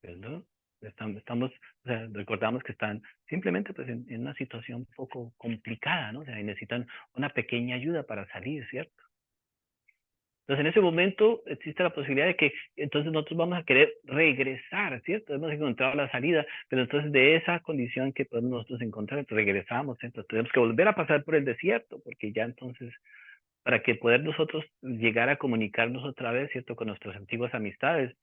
¿verdad? O sea, recordamos que están simplemente pues en una situación un poco complicada, ¿no? O sea, y necesitan una pequeña ayuda para salir, ¿cierto? Entonces, en ese momento existe la posibilidad de que entonces nosotros vamos a querer regresar, ¿cierto? Hemos encontrado la salida, pero entonces de esa condición que podemos nosotros encontrar, regresamos, entonces tenemos que volver a pasar por el desierto, porque ya entonces, para que poder nosotros llegar a comunicarnos otra vez, ¿cierto? Con nuestras antiguas amistades,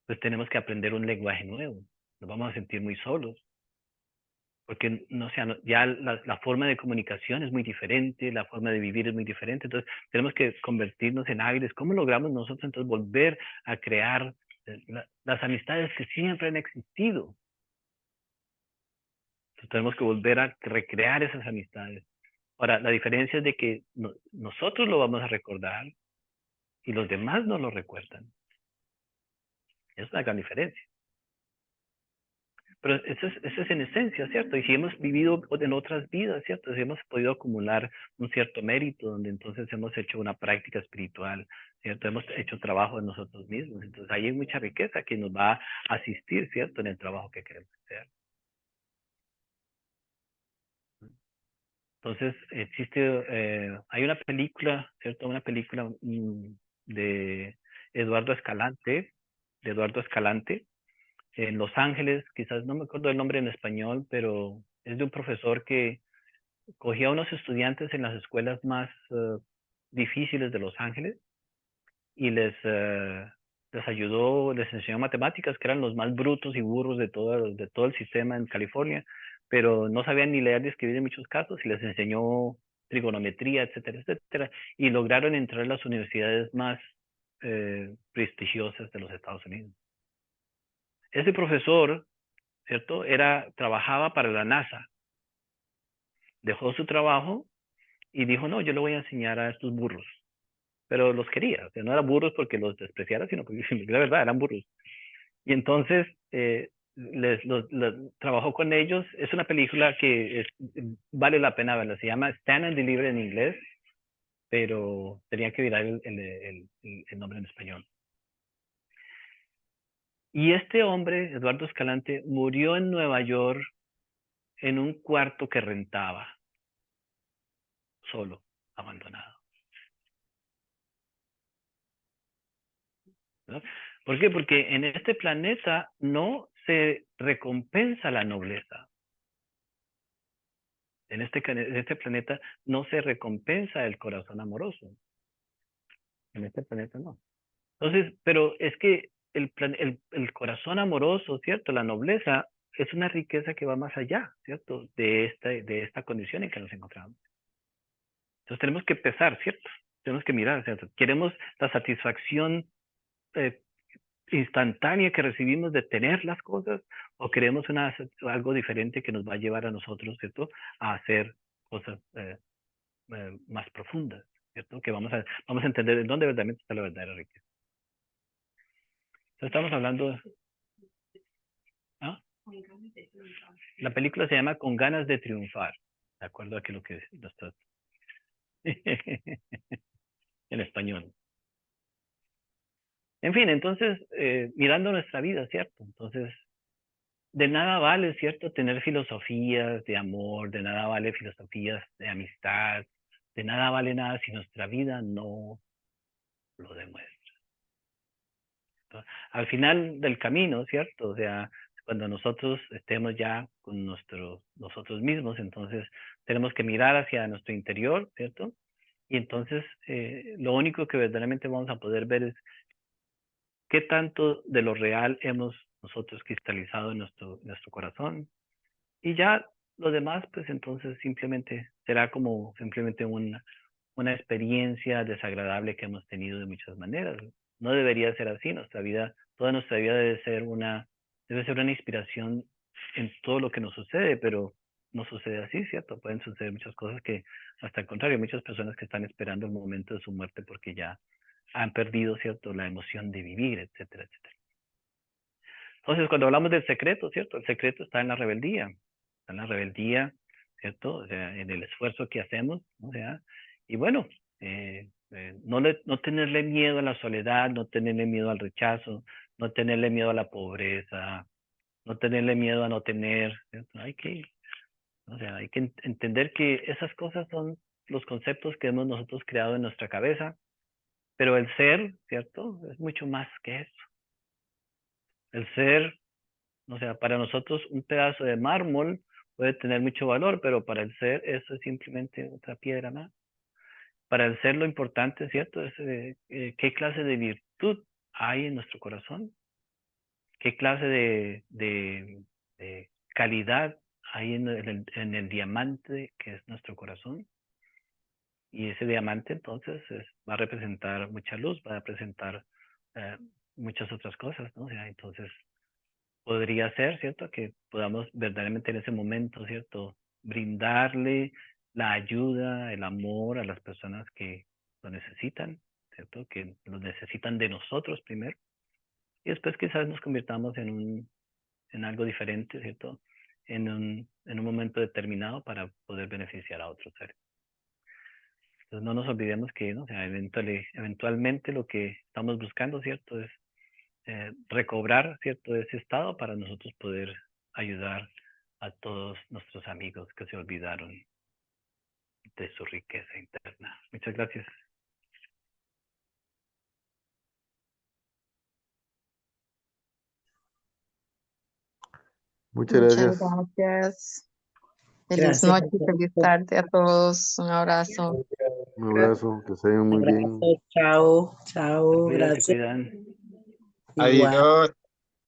pues tenemos que aprender un lenguaje nuevo. Nos vamos a sentir muy solos, porque no, o sea, ya la forma de comunicación es muy diferente, la forma de vivir es muy diferente, entonces tenemos que convertirnos en hábiles. ¿Cómo logramos nosotros entonces volver a crear las amistades que siempre han existido? Entonces tenemos que volver a recrear esas amistades. Ahora, la diferencia es de que nosotros lo vamos a recordar y los demás no lo recuerdan. Es una gran diferencia. Pero eso es en esencia, ¿cierto? Y si hemos vivido en otras vidas, ¿cierto? Si hemos podido acumular un cierto mérito, donde entonces hemos hecho una práctica espiritual, ¿cierto? Hemos hecho trabajo en nosotros mismos. Entonces ahí hay mucha riqueza que nos va a asistir, ¿cierto? En el trabajo que queremos hacer. Entonces hay una película, ¿cierto? Una película de Eduardo Escalante, de Eduardo Escalante, en Los Ángeles, quizás no me acuerdo el nombre en español, pero es de un profesor que cogía a unos estudiantes en las escuelas más difíciles de Los Ángeles y les ayudó, les enseñó matemáticas, que eran los más brutos y burros de todo el sistema en California, pero no sabían ni leer ni escribir en muchos casos y les enseñó trigonometría, etcétera, etcétera, y lograron entrar a las universidades más prestigiosas de los Estados Unidos. Ese profesor, ¿cierto? Trabajaba para la NASA. Dejó su trabajo y dijo, no, yo le voy a enseñar a estos burros. Pero los quería, o sea, no eran burros porque los despreciara, sino porque la verdad eran burros. Y entonces trabajó con ellos. Es una película que vale la pena verla. Se llama Stand and Deliver en inglés, pero tenía que mirar el nombre en español. Y este hombre, Eduardo Escalante, murió en Nueva York en un cuarto que rentaba, solo, abandonado. ¿No? ¿Por qué? Porque en este planeta no se recompensa la nobleza. En este planeta no se recompensa el corazón amoroso. En este planeta no. Entonces, pero es que el corazón amoroso, ¿cierto? La nobleza es una riqueza que va más allá, ¿cierto? De esta condición en que nos encontramos. Entonces tenemos que pesar, ¿cierto? Tenemos que mirar, ¿cierto? Queremos la satisfacción instantánea que recibimos de tener las cosas, o queremos algo diferente que nos va a llevar a nosotros, ¿cierto? A hacer cosas más profundas, ¿cierto? Que vamos a entender de dónde verdaderamente está la verdadera riqueza. Entonces estamos hablando... ¿Ah? La película se llama Con ganas de triunfar, de acuerdo a que lo que está en español. En fin, entonces, mirando nuestra vida, ¿cierto? Entonces, de nada vale, ¿cierto? Tener filosofías de amor, de nada vale filosofías de amistad, de nada vale nada si nuestra vida no lo demuestra. Entonces, al final del camino, ¿cierto? O sea, cuando nosotros estemos ya con nosotros mismos, entonces tenemos que mirar hacia nuestro interior, ¿cierto? Y entonces lo único que verdaderamente vamos a poder ver es qué tanto de lo real hemos nosotros cristalizado en nuestro corazón. Y ya lo demás, pues entonces simplemente será como simplemente una experiencia desagradable que hemos tenido de muchas maneras. No debería ser así. Toda nuestra vida debe ser una inspiración en todo lo que nos sucede, pero no sucede así, ¿cierto? Pueden suceder muchas cosas que, hasta el contrario, muchas personas que están esperando el momento de su muerte porque ya han perdido, ¿cierto?, la emoción de vivir, etcétera, etcétera. Entonces, cuando hablamos del secreto, ¿cierto? El secreto está en la rebeldía. Está en la rebeldía, ¿cierto? O sea, en el esfuerzo que hacemos, ¿no? O sea, y bueno, no tenerle miedo a la soledad, no tenerle miedo al rechazo, no tenerle miedo a la pobreza, no tenerle miedo a no tener, ¿cierto? Hay que entender que esas cosas son los conceptos que hemos nosotros creado en nuestra cabeza, pero el ser, ¿cierto? Es mucho más que eso. El ser, o sea, para nosotros un pedazo de mármol puede tener mucho valor, pero para el ser eso es simplemente otra piedra más. Para el ser lo importante, ¿cierto? Es qué clase de virtud hay en nuestro corazón, qué clase de calidad hay en el diamante que es nuestro corazón. Y ese diamante entonces va a representar mucha luz, va a representar muchas otras cosas, ¿no? O sea, entonces podría ser, ¿cierto? Que podamos verdaderamente en ese momento, ¿cierto? Brindarle la ayuda, el amor a las personas que lo necesitan, ¿cierto? Que lo necesitan de nosotros primero. Y después quizás nos convirtamos en algo diferente, ¿cierto? En un momento determinado para poder beneficiar a otros seres. Entonces no nos olvidemos que, ¿no? O sea, eventualmente lo que estamos buscando, ¿cierto? Es recobrar, ¿cierto?, ese estado para nosotros poder ayudar a todos nuestros amigos que se olvidaron de su riqueza interna. Muchas gracias. Muchas Muchas gracias. gracias. Feliz Gracias. noche, feliz tarde a todos. Un abrazo. Un abrazo, que se vean muy bien. Abrazo, chao, chao, Se gracias. cuidan. Igual. Adiós.